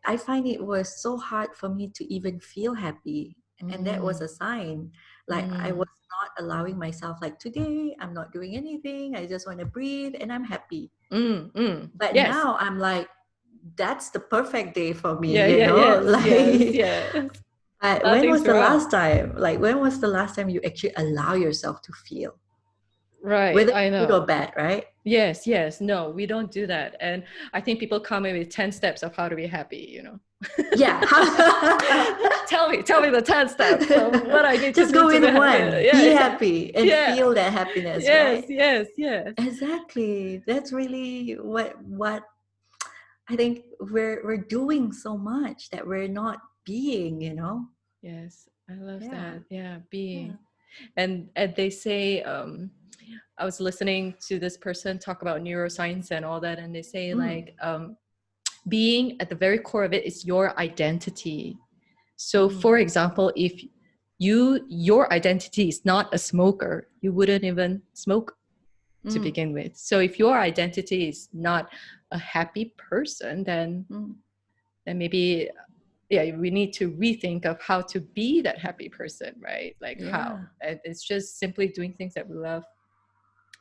I find it was so hard for me to even feel happy, and that was Mm, a sign. Like, I was mm, not allowing myself, like, today I'm not doing anything, I just want to breathe and I'm happy. mm, mm. But Yes. now I'm like, that's the perfect day for me, Yeah. Yeah. Yes. Yes. like Yes. When Nothing's was the wrong. last time? Like, when was the last time you actually allow yourself to feel, Right, whether I it's good or know. bad, right? Yes, yes. No, we don't do that. And I think people come in with 10 steps of how to be happy, you know. Yeah. Tell me the 10 steps of what I need to Just do go to be with happy. one. Yeah, Be yeah. happy and Yeah. feel that happiness, Yes, right? yes, yes. Exactly. That's really what I think we're doing so much that we're not being, you know? Yes. I love Yeah. that. Yeah, Yeah. being. And they say I was listening to this person talk about neuroscience and all that, and they say Mm, like being at the very core of it is your identity. So mm, for example, if your identity is not a smoker, you wouldn't even smoke to mm, begin with. So if your identity is not a happy person, mm. then maybe yeah, we need to rethink of how to be that happy person, right? Like how. Yeah. And it's just simply doing things that we love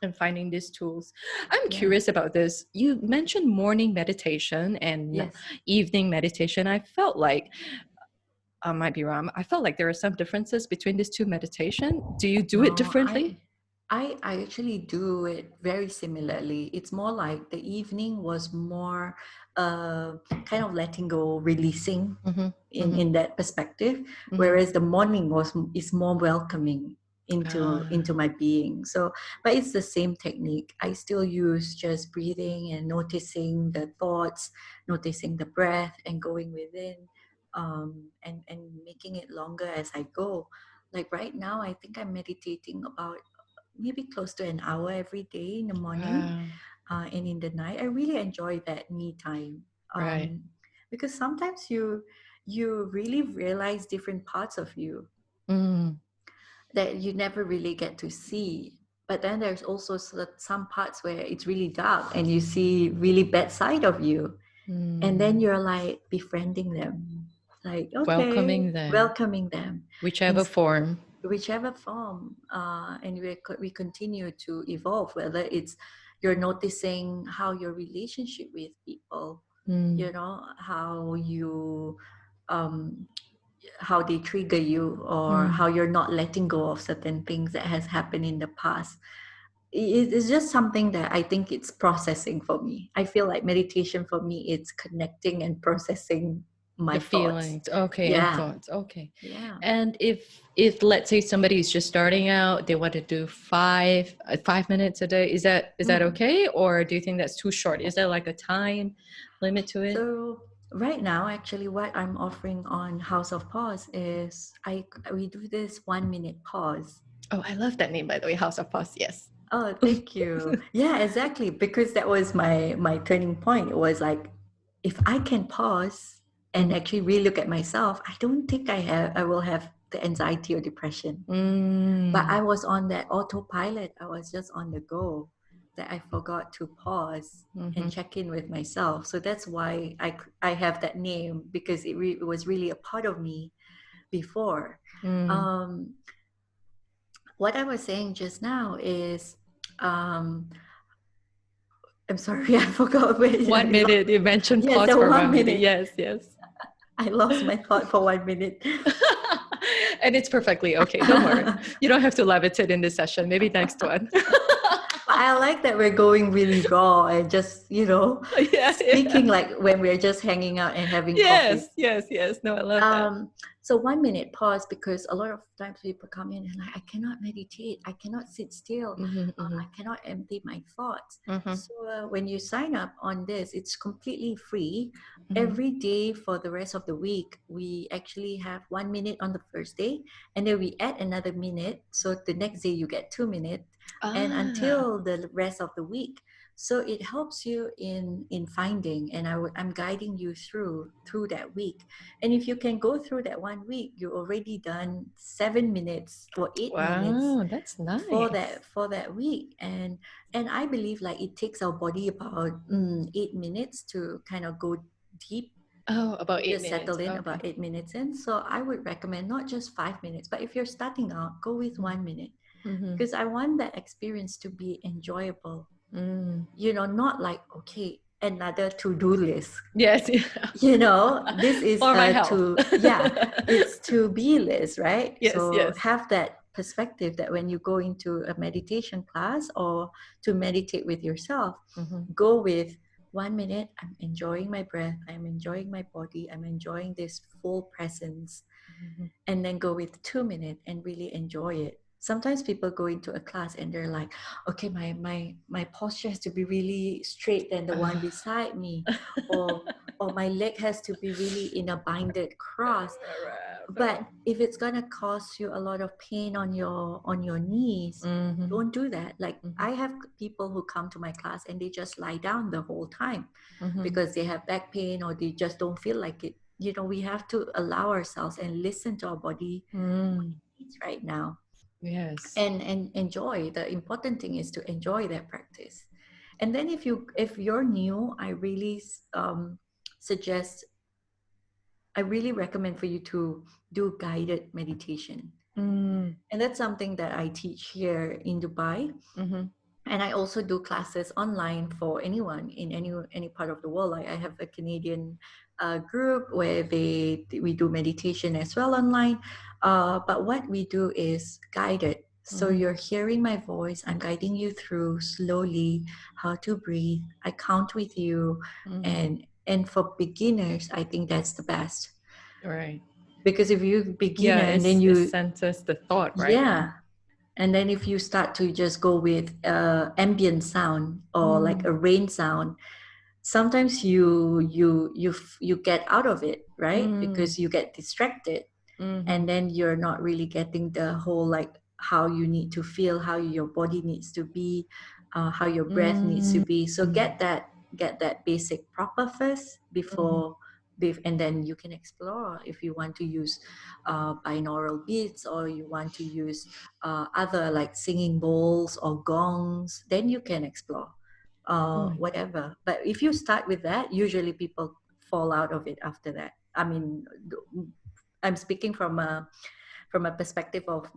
and finding these tools. I'm Yeah. curious about this. You mentioned morning meditation and Yes. evening meditation. I felt like I might be wrong. I felt like there are some differences between these two meditation. Do you do it No, differently? I actually do it very similarly. It's more like the evening was more kind of letting go, releasing Mm-hmm. in Mm-hmm. that perspective, Mm-hmm. whereas the morning is more welcoming Ah, into my being. So, but it's the same technique. I still use just breathing and noticing the thoughts, noticing the breath, and going within, and making it longer as I go. Like right now, I think I'm meditating about maybe close to an hour every day in the morning, wow. and in the night. I really enjoy that me time, Right. because sometimes you really realize different parts of you Mm, that you never really get to see. But then there's also some parts where it's really dark and you see really bad side of you, and then mm. you're like befriending them, like, okay, Welcoming them, welcoming them, whichever and form. whichever form, and we continue to evolve, whether it's you're noticing how your relationship with people, Mm, how you um, how they trigger you, or mm. how you're not letting go of certain things that has happened in the past. It's just something that I think it's processing for me. I feel like meditation for me, it's connecting and processing my The thoughts. feelings, okay, and Yeah. thoughts, okay. Yeah. And if let's say somebody is just starting out, they want to do 5 minutes a day, is that Mm. okay, or do you think that's too short? Is there like a time limit to it? So right now, actually, what I'm offering on House of Pause is we do this 1 minute pause. Oh, I love that name, by the way, House of Pause. Yes. Oh, thank you. Yeah, exactly. Because that was my turning point. It was like, if I can pause and Mhm. actually really look at myself, I don't think I will have the anxiety or depression. But I Mm, was on that autopilot. I was just on the go, that I forgot to pause and mhm, check in with myself. So that's why I have that name, because it was really a part of me before. mm. Um, what I was saying just now is, um, I'm sorry, I forgot where One I lost. minute, you mentioned Yes, pause the for one 1 minute. minute. Yes, yes. I lost my thought for 1 minute. And it's perfectly okay. Don't worry. You don't have to levitate in this session. Maybe next one. But I like that we're going really raw and just, Yeah, speaking yeah. like when we're just hanging out and having coffee. Yes, yes, yes. No, I love that. Um, so 1 minute pause, because a lot of times people come in and like, I cannot meditate, I cannot sit still, Mm-hmm, I mm-hmm, cannot empty my thoughts. mm-hmm, So when you sign up on this, it's completely free. mm-hmm. Every day for the rest of the week, we actually have 1 minute on the first day, and then we add another minute. So the next day you get 2 minutes, and Ah, until the rest of the week. So it helps you in finding, and I'm guiding you through that week. And if you can go through that 1 week, you already done 7 minutes or 8 minutes wow, that's for nice. that week. And I believe like it takes our body about 8 minutes to kind of go deep, Oh, about eight just minutes. settle in, Okay. about 8 minutes in. So I would recommend not just 5 minutes, but if you're starting out, go with 1 minute, Mm-hmm. because I want that experience to be enjoyable. Mm, Not like, okay, another to-do list. Yes. You know, this is For my a health. it's to be list, right? Yes, So yes. have that perspective that when you go into a meditation class or to meditate with yourself, Mm-hmm. go with 1 minute, I'm enjoying my breath, I'm enjoying my body, I'm enjoying this full presence. Mm-hmm. And then go with 2 minutes and really enjoy it. Sometimes people go into a class and they're like, okay, my posture has to be really straight than the one beside me, or my leg has to be really in a binded cross. But if it's gonna cause you a lot of pain on your knees, Mm-hmm. don't do that. Like, Mm-hmm. I have people who come to my class and they just lie down the whole time Mm-hmm. because they have back pain or they just don't feel like it. You know, we have to allow ourselves and listen to our body Mm. needs right now, Yes. and enjoy. The important thing is to enjoy that practice. And then if you're new, I really suggest, I really recommend for you to do guided meditation. Mm. And that's something that I teach here in Dubai. Mm-hmm. And I also do classes online for anyone in any part of the world. Like, I have a Canadian group where we do meditation as well online. But what we do is guided. So Mm-hmm. you're hearing my voice. I'm guiding you through slowly how to breathe. I count with you, Mm-hmm. and for beginners, I think that's the best, Right. because if you beginner Yeah, and then it you centers the thought, right? yeah. And then if you start to just go with ambient sound or like Mm. a rain sound, sometimes you get out of it, right? Mm. Because you get distracted, Mm-hmm. and then you're not really getting the whole, like, how you need to feel, how your body needs to be, how your breath needs to Mm. be. So get that basic proper first Mm. and then you can explore if you want to use binaural beats, or you want to use other, like, singing bowls or gongs, then you can explore Mm. whatever. But if you start with that, usually people fall out of it after that. I mean, I'm speaking from a perspective of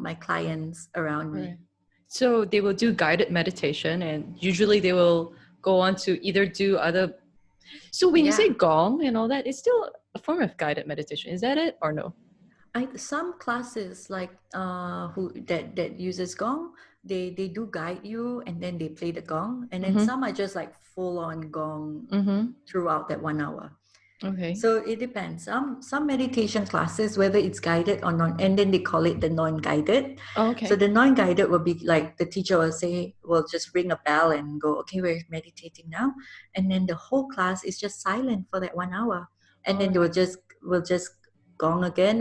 my clients around me. Right. So they will do guided meditation, and usually they will go on to either do other. So when you say Yeah, gong and all that, it's still a form of guided meditation. Is that it or no? some classes, like, who that uses gong, they do guide you and then they play the gong, and then Mm-hmm. some are just like full on gong Mm-hmm. throughout that 1 hour. Okay. So it depends. Some meditation classes, whether it's guided or not, and then they call it the non-guided. Oh, So okay. the non-guided will be like the teacher will say, will just ring a bell and go, okay, we're meditating now, and then the whole class is just silent for that 1 hour, and All then they right. will just gong again,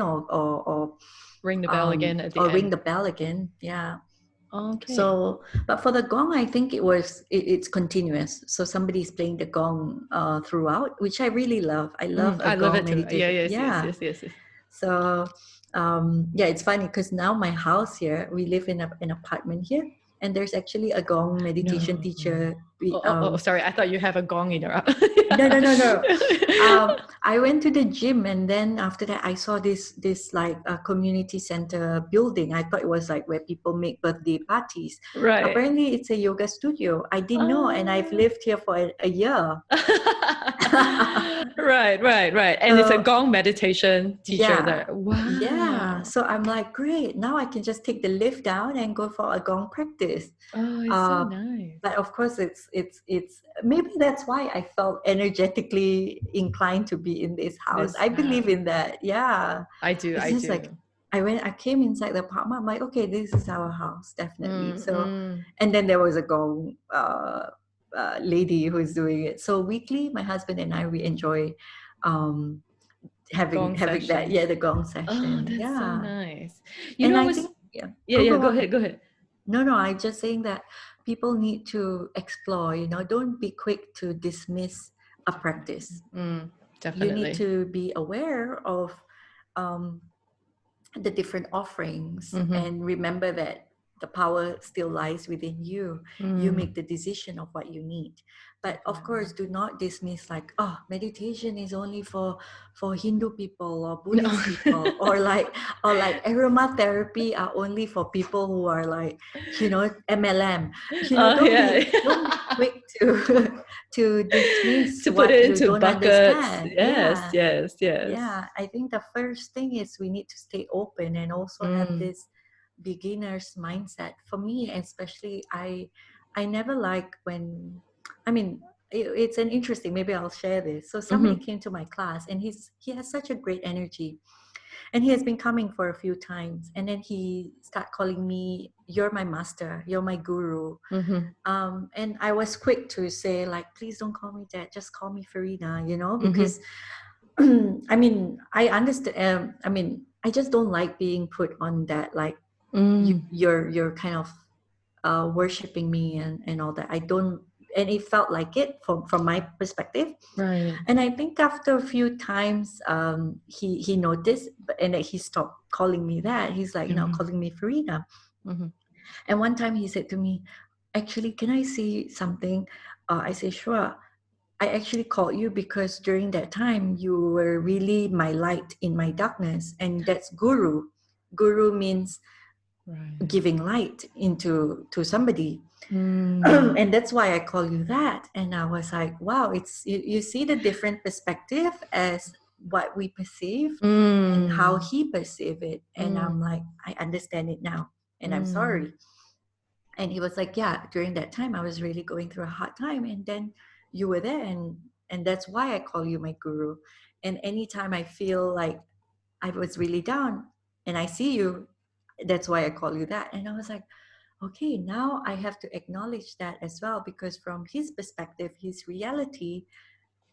Ring the bell again at the or ring end. the bell again. Yeah. Okay. So, but for the gong, I think it's continuous. So somebody's playing the gong throughout, which I really love. I love a I love gong it too. Yeah. meditation. Yes. Yes. Yeah. Yes. Yes. Yes. So, yeah, it's funny because now my house here, we live in an apartment here, and there's actually a gong meditation No. teacher. Sorry. I thought you have a gong in your house. No, no, no, no. I went to the gym, and then after that, I saw this like a community center building. I thought it was like where people make birthday parties. Right. Apparently, it's a yoga studio. I didn't know, and I've Ah. lived here for a year. Right, right, right. And it's a So gong meditation teacher yeah, there. yeah. Wow. So I'm like, great. Now I can just take the lift down and go for a gong practice. Oh, it's so Uh, nice. but of course, it's maybe that's why I felt energetically inclined to be in this house. This I believe in that. Yeah, I do, it's I just like do. I came inside the apartment. I'm like, okay, this is our house, definitely. Mm, So, mm. and then there was a gong lady who's doing it. So weekly, my husband and I, we enjoy um, having Gong having that. sessions. Yeah, the gong Oh, session. that's so Yeah, nice. You and know, I I was, think yeah. yeah, Go yeah, go go on. ahead, go ahead. No, no, I'm just saying that people need to explore, don't be quick to dismiss a practice. Mm, You need definitely. to be aware of um, the different offerings Mm-hmm. and remember that the power still lies within you. You make the decision of what you need. But of Definitely. course, do not dismiss like, oh, meditation is only for Hindu people or No. Buddhist people, or like aromatherapy are only for people who are like, MLM. Oh yeah. Don't be quick to to dismiss To put what it you into don't buckets. understand. Yes, yes, yes. Yeah, I think the first thing is we need to stay open and also have Mm. this beginner's mindset. For me, especially, I never like when, I mean, it's an interesting. Maybe I'll share this. So somebody Mm-hmm. came to my class, and he has such a great energy, and he has been coming for a few times, and then he start calling me, "You're my master. You're my guru." Mm-hmm. And I was quick to say like, please don't call me that. Just call me Ferina, Mm-hmm. because I mean, I understand. I mean, I just don't like being put on that. Like, Mm. you're kind of worshiping me and all that. I don't, and it felt like it from my perspective. Right. And I think after a few times, he noticed, and then he stopped calling me that. He's like now Mm-hmm. calling me Farina. Mm-hmm. And one time he said to me, "Actually, can I say something?" I say, "Sure." I actually called you because during that time you were really my light in my darkness, and that's guru. Guru means Right. giving light into to somebody. Mm. And that's why I call you that. And I was like, wow, it's you see the different perspective as what we perceive and how Mm. he perceived it. And Mm. I'm like, I understand it now, and I'm Mm. sorry. And he was like, yeah, during that time I was really going through a hard time, and then you were there, and that's why I call you my guru. And anytime I feel like I was really down and I see you, that's why I call you that. And I was like, okay, now I have to acknowledge that as well, because from his perspective, his reality,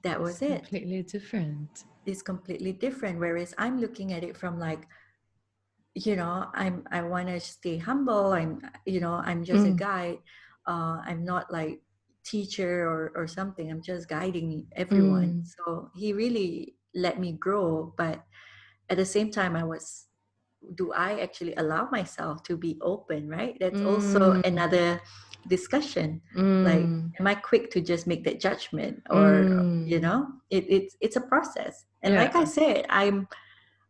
that It's was it. completely different. It's completely different. Whereas I'm looking at it from like, I want to stay humble. I'm just a Mm. guide. I'm not like teacher or something. I'm just guiding everyone. Mm. So he really let me grow, but at the same time do I actually allow myself to be open, right? That's also Mm. another discussion. Like, Mm. am I quick to just make that judgment, or Mm. it's a process. And like I Yeah. said,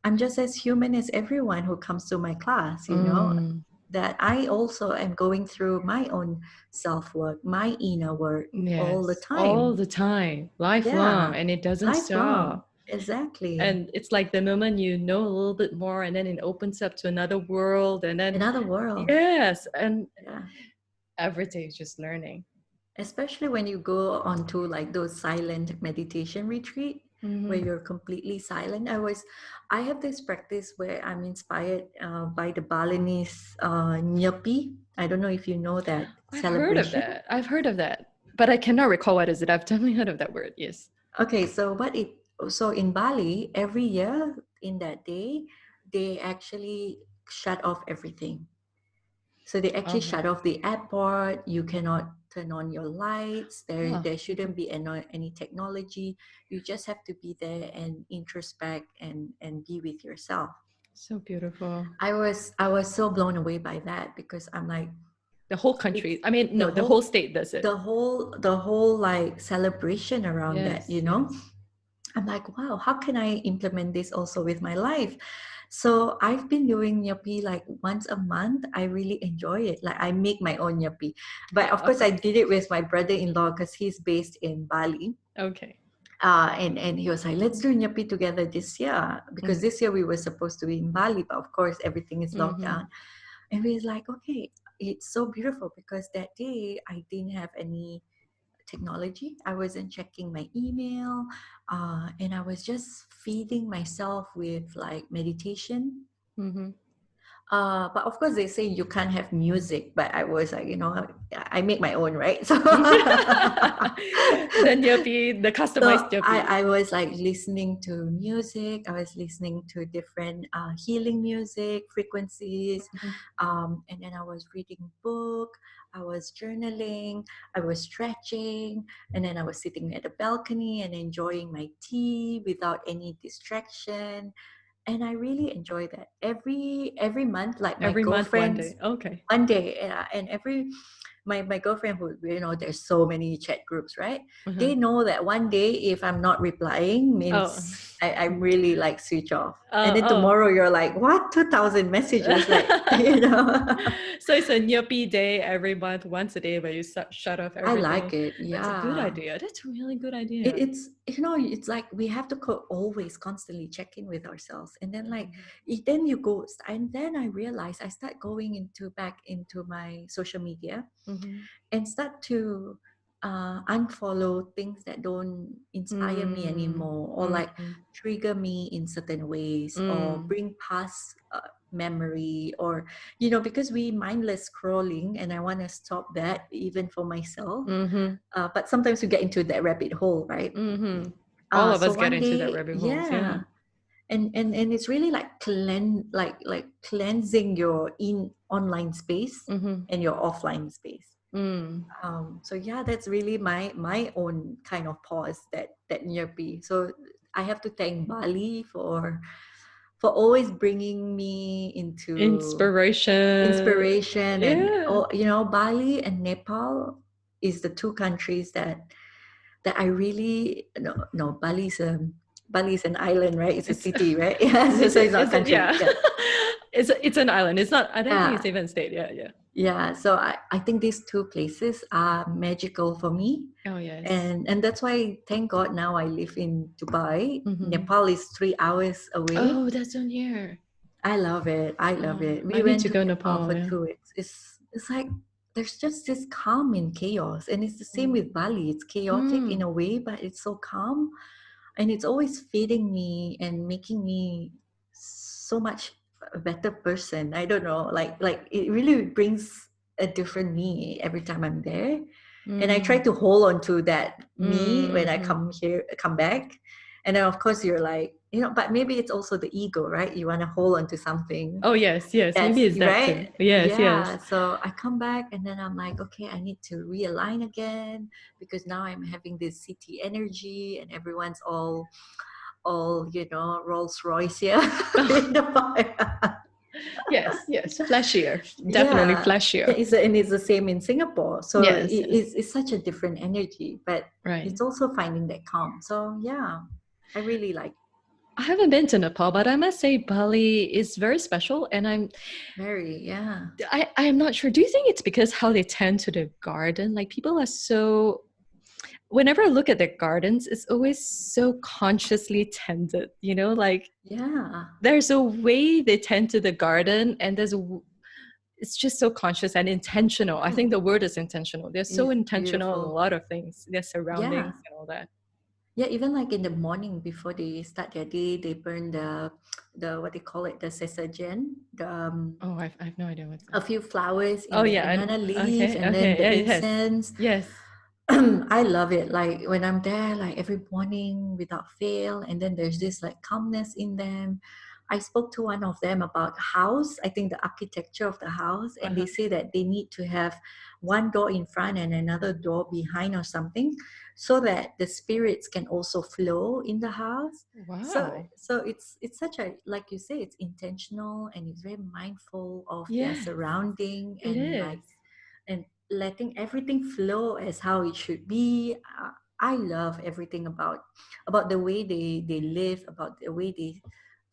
I'm just as human as everyone who comes to my class, Mm. that I also am going through my own self-work, my inner work all the Yes. All time. the time. Lifelong. Yeah, And it doesn't lifelong. stop. Exactly. And it's like the moment you know a little bit more, and then it opens up to another world. And then, Another world. yes. And Yeah. every day is just learning. Especially when you go onto like those silent meditation retreat where Mm-hmm. you're completely silent. I have this practice where I'm inspired by the Balinese Nyepi. I don't know if you know that I've heard of celebration. that. I've heard of that. But I cannot recall what is it. I've definitely heard of that word. Yes. Okay, so in Bali, every year in that day, they actually shut off everything. So they actually Okay. shut off the airport. You cannot turn on your lights. There, Oh, there shouldn't be any technology. You just have to be there and introspect and be with yourself. so beautiful. I was so blown away by that, because I'm like, The whole it's country. I mean, the no, the whole whole state does it. the whole like celebration around that. Yes, yes. I'm like, wow, how can I implement this also with my life? So I've been doing nyapi like once a month. I really enjoy it. Like, I make my own nyapi. But of Of course, I course. did it with my brother-in-law because he's based in Bali. Okay. And he was like, let's do nyapi together this year, because Mm. this year we were supposed to be in Bali, but of course everything is locked Mm-hmm. down. And we was like, okay, it's so beautiful, because that day I didn't have any technology. I wasn't checking my email, and I was just feeding myself with like meditation. Mm-hmm. But of course, they say you can't have music. But I was like, I make my own, right? So, Then you'll be the so customized yuppie. I was like listening to music. I was listening to different healing music frequencies, Mhm. and then I was reading book. I was journaling. I was stretching, and then I was sitting at the balcony and enjoying my tea without any distraction. And I really enjoy that. Every month, like my Every month, one girlfriends, day. Okay. one day, and every my girlfriend who, there's so many chat groups, right? Uh-huh. They know that one day if I'm not replying Oh. means I'm really like switch off. And then Oh. tomorrow you're like, what, 2,000 messages, like, So it's a nyopi day every month, once a day, where you shut off I like everything. it. That's a good Yeah. idea. That's a really good it, idea. it's it's like we have to always constantly check in with ourselves, and then like Mhm. then you go, and then I realize I start going back into my social media Mhm. and start to unfollow things that don't inspire me Mm. anymore, or like Mm. trigger me in certain ways, or Mm. bring past memory, or because we mindless scrolling, and I want to stop that even for myself. Mhm. But sometimes we get into that rabbit hole, right? Mhm. All of So us get one into that day, rabbit holes. Yeah. yeah, and it's really like cleansing your online space Mhm. and your offline space. Mm. So yeah, that's really my own kind of pause, that nyepi. So I have to thank Bali for always bringing me into Inspiration. inspiration. And Yeah. Bali and Nepal is the two countries that I really, no, Bali's an island, right? It's a It's city, right? Yeah, so it's not a is it country. yeah. Yeah, It's an island. It's not, I don't think yeah, it's even a state. Yeah, yeah. yeah. So I think these two places are magical for me, Oh yes. and that's why, thank God, now I live in Dubai. Mhm. Nepal is 3 hours away. Oh, that's on here. I love it. I love Oh, it. We I need went to to go Nepal Nepal, for yeah. 2 weeks. It's like there's just this calm in chaos, and it's the same Mm. with Bali. It's chaotic in Mm. a way, but it's so calm, and it's always feeding me and making me so much a better person. I don't know, like it really brings a different me every time I'm there, and I try Mm. to hold on to that me when I Mhm. come back. And then of course you're like, but maybe it's also the ego, right? You want to hold on to something Oh yes, yes. that's Maybe it's that too. right. Yes, Yeah, yes. so I come back, and then I'm like, okay, I need to realign again, because now I'm having this city energy, and everyone's all Rolls Royce here in the fire. Yes, yes. Flashier. Definitely Yeah, flashier. and it's the same in Singapore. So Yes, yes. it's such a different energy, but Right. it's also finding that calm. So yeah, I really like. I haven't been to Nepal, but I must say Bali is very special, and Very, yeah. I am not sure. Do you think it's because how they tend to the garden? Like people are so, whenever I look at their gardens, it's always so consciously tended, like Yeah. there's a way they tend to the garden, and it's just so conscious and intentional. I think Mm, the word is intentional. They're so it's intentional in a beautiful. lot of things, their Yeah. surroundings and all that. Yeah, even like in the morning before they start their day, they burn the what they call it, the sesajen, Oh, I've no idea what's a that. few flowers Oh in that yeah. banana leaves, Okay. and then Okay. the Yeah. Yes. incense. Yes. I love it. Like when I'm there, like every morning without fail, and then there's this like calmness in them. I spoke to one of them about house, I think the architecture of the house, and they Uh-huh. say that they need to have one door in front and another door behind or something, so that the spirits can also flow in the house. So Wow. so it's such a, like you say, it's intentional, and it's very mindful of their Yes, surrounding, it and like, is. and letting everything flow as how it should be. I love everything about the way they live, about the way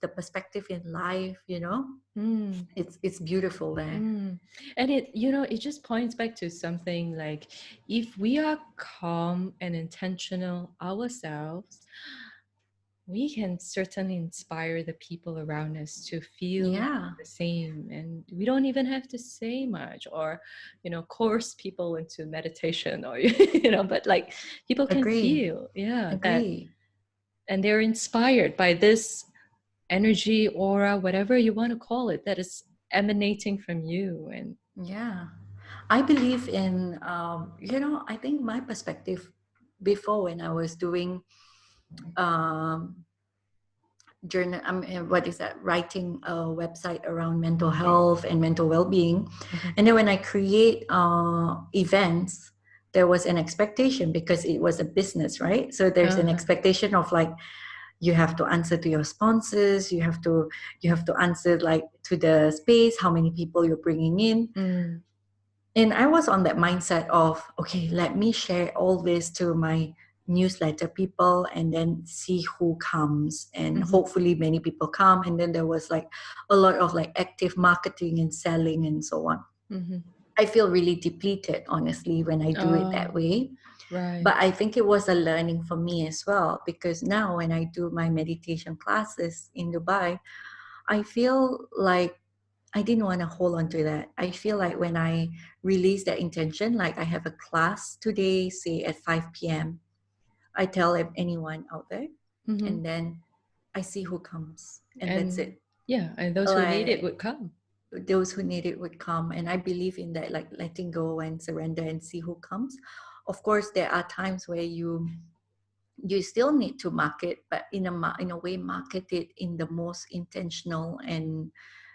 the perspective in life. Mm. It's beautiful there. Mm. And it just points back to something like if we are calm and intentional ourselves, we can certainly inspire the people around us to feel Yeah, the same. And we don't even have to say much or, coerce people into meditation or, but like people can agree, feel, yeah, that, agree. and they're inspired by this energy, aura, whatever you want to call it, that is emanating from you. And Yeah, I believe in I think my perspective before, when I was doing um journal, what is that, writing a website around mental health and mental well-being, Mhm. and then when I create events, there was an expectation, because it was a business, right? So there's an Uh-huh. expectation of like, you have to answer to your sponsors, you have to answer like to the space, how many people you're bringing in. Mm. And I was on that mindset of, okay, let me share all this to my newsletter people and then see who comes. And Mm-hmm. hopefully many people come. And then there was like a lot of like active marketing and selling and so on. Mm-hmm. I feel really depleted, honestly, when I do it that Oh, way. right. But I think it was a learning for me as well, because now when I do my meditation classes in Dubai, I feel like I didn't want to hold on to that. I feel like when I release that intention, like I have a class today, say at 5 p.m., I tell anyone out there, Mm-hmm. and then I see who comes, and that's And it. yeah, and those who need it Like would come. those who need it would come, and I believe in that, like letting go and surrender and see who comes. Of course, there are times where you still need to market, but in a way market it in the most intentional and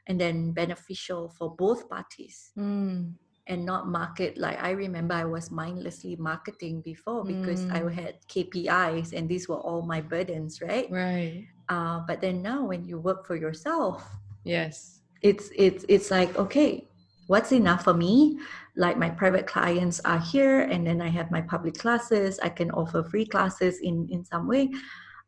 then beneficial for both parties, Mm. and not market like I remember I was mindlessly marketing before because I Mm. had KPIs and these were all my burdens, right? Right. But then now when you work for yourself, Yes. it's like, okay, what's enough for me? Like my private clients are here, and then I have my public classes, I can offer free classes in some way.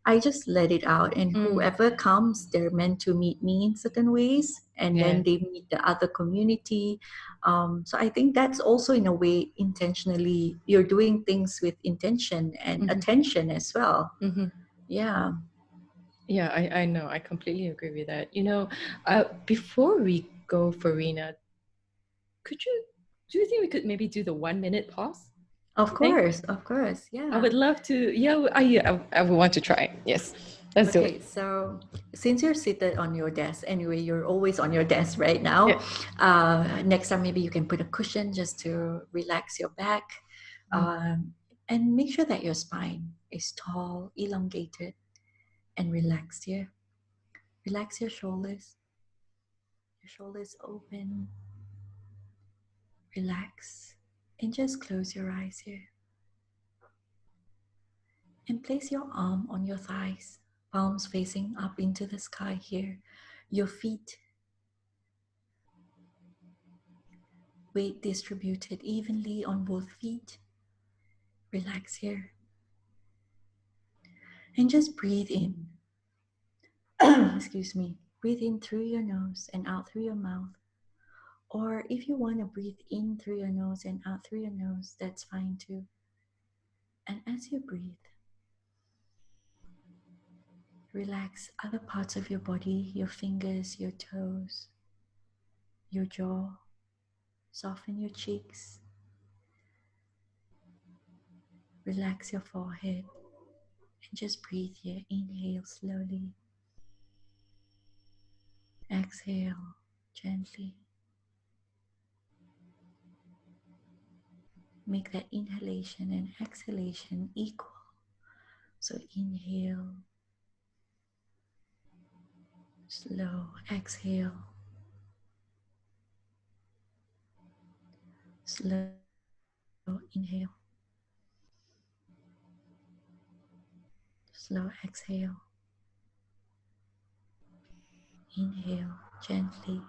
I just let it out, and Mm. whoever comes, they're meant to meet me in certain ways, and then Yes. they meet the other community. So I think that's also, in a way, intentionally, you're doing things with intention and Mm-hmm. attention as well. Mm-hmm. Yeah, Yeah, I know. I completely agree with that. Before we go, Farina, do you think we could maybe do the 1 minute pause? of You think? course, of course. I Yeah. would love to. Yeah, I would want to try. Yes, let's do Okay, it. so since you're seated on your desk, anyway, you're always on your desk right now. Yeah. Next time, maybe you can put a cushion just to relax your back, Mm. and make sure that your spine is tall, elongated, and relaxed here. Relax your shoulders open, relax, and just close your eyes here. And place your arm on your thighs, palms facing up into the sky here. Your feet, weight distributed evenly on both feet. Relax here. And just breathe in. Excuse me. Breathe in through your nose and out through your mouth. Or if you want to breathe in through your nose and out through your nose, that's fine too. And as you breathe, relax other parts of your body, your fingers, your toes, your jaw. Soften your cheeks. Relax your forehead. And just breathe here. Inhale slowly. Exhale gently. Make that inhalation and exhalation equal. So inhale, slow, exhale, slow, inhale, slow, exhale, inhale gently,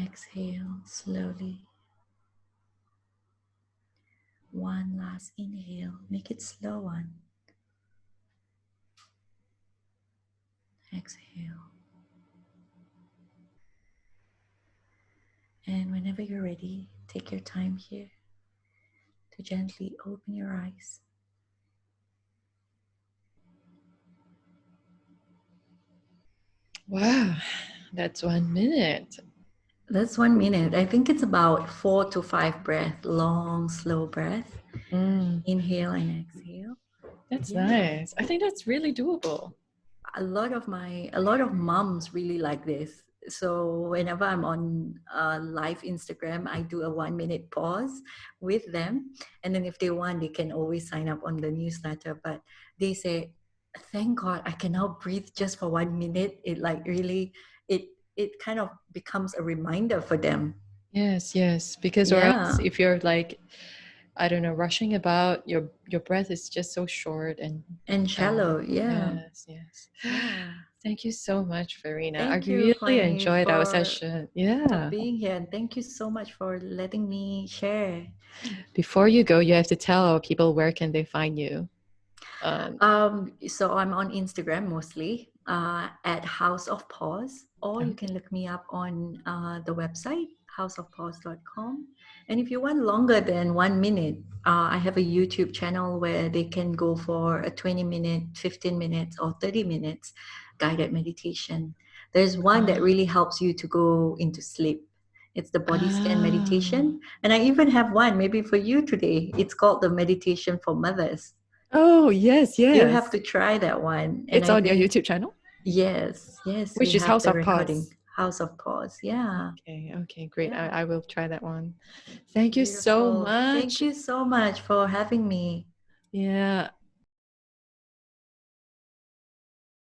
exhale slowly. One last inhale, make it slow one. Exhale. And whenever you're ready, take your time here to gently open your eyes. Wow, that's 1 minute. That's 1 minute. I think it's about 4 to 5 breaths, long, slow breath. Mm, Inhale and exhale. that's Yeah. nice. I think that's really doable. A lot of moms really like this. So whenever I'm on live Instagram, I do a 1 minute pause with them, and then if they want, they can always sign up on the newsletter. But they say, "Thank God, I can now breathe just for 1 minute." It like really, it kind of becomes a reminder for them. Yes, yes. Because or else Yeah. if you're like I don't know, rushing about. Your breath is just so short and And shallow. Yeah. yes, yes. Yeah. Thank you so much, Farina. I Thank you, really Connie, enjoyed our session. for Yeah. being here, and thank you so much for letting me share. Before you go, you have to tell our people where can they find you. So I'm on Instagram mostly at House of Pause, or you can look me up on the website houseofpause.com. And if you want longer than 1 minute, I have a YouTube channel where they can go for a 20-minute, 15 minutes, or 30 minutes guided meditation. There's one that really helps you to go into sleep. It's the body scan Ah. meditation. And I even have one maybe for you today. It's called the Meditation for Mothers. Oh, yes, You have yes. to try that one. And It's I on your think, YouTube channel, yes, we which is have House the of Pause. recording. House of Pause. Yeah. Okay, okay, great. Yeah. I will try that one. Thank you so Beautiful. Thank much. you so much for having me. Yeah.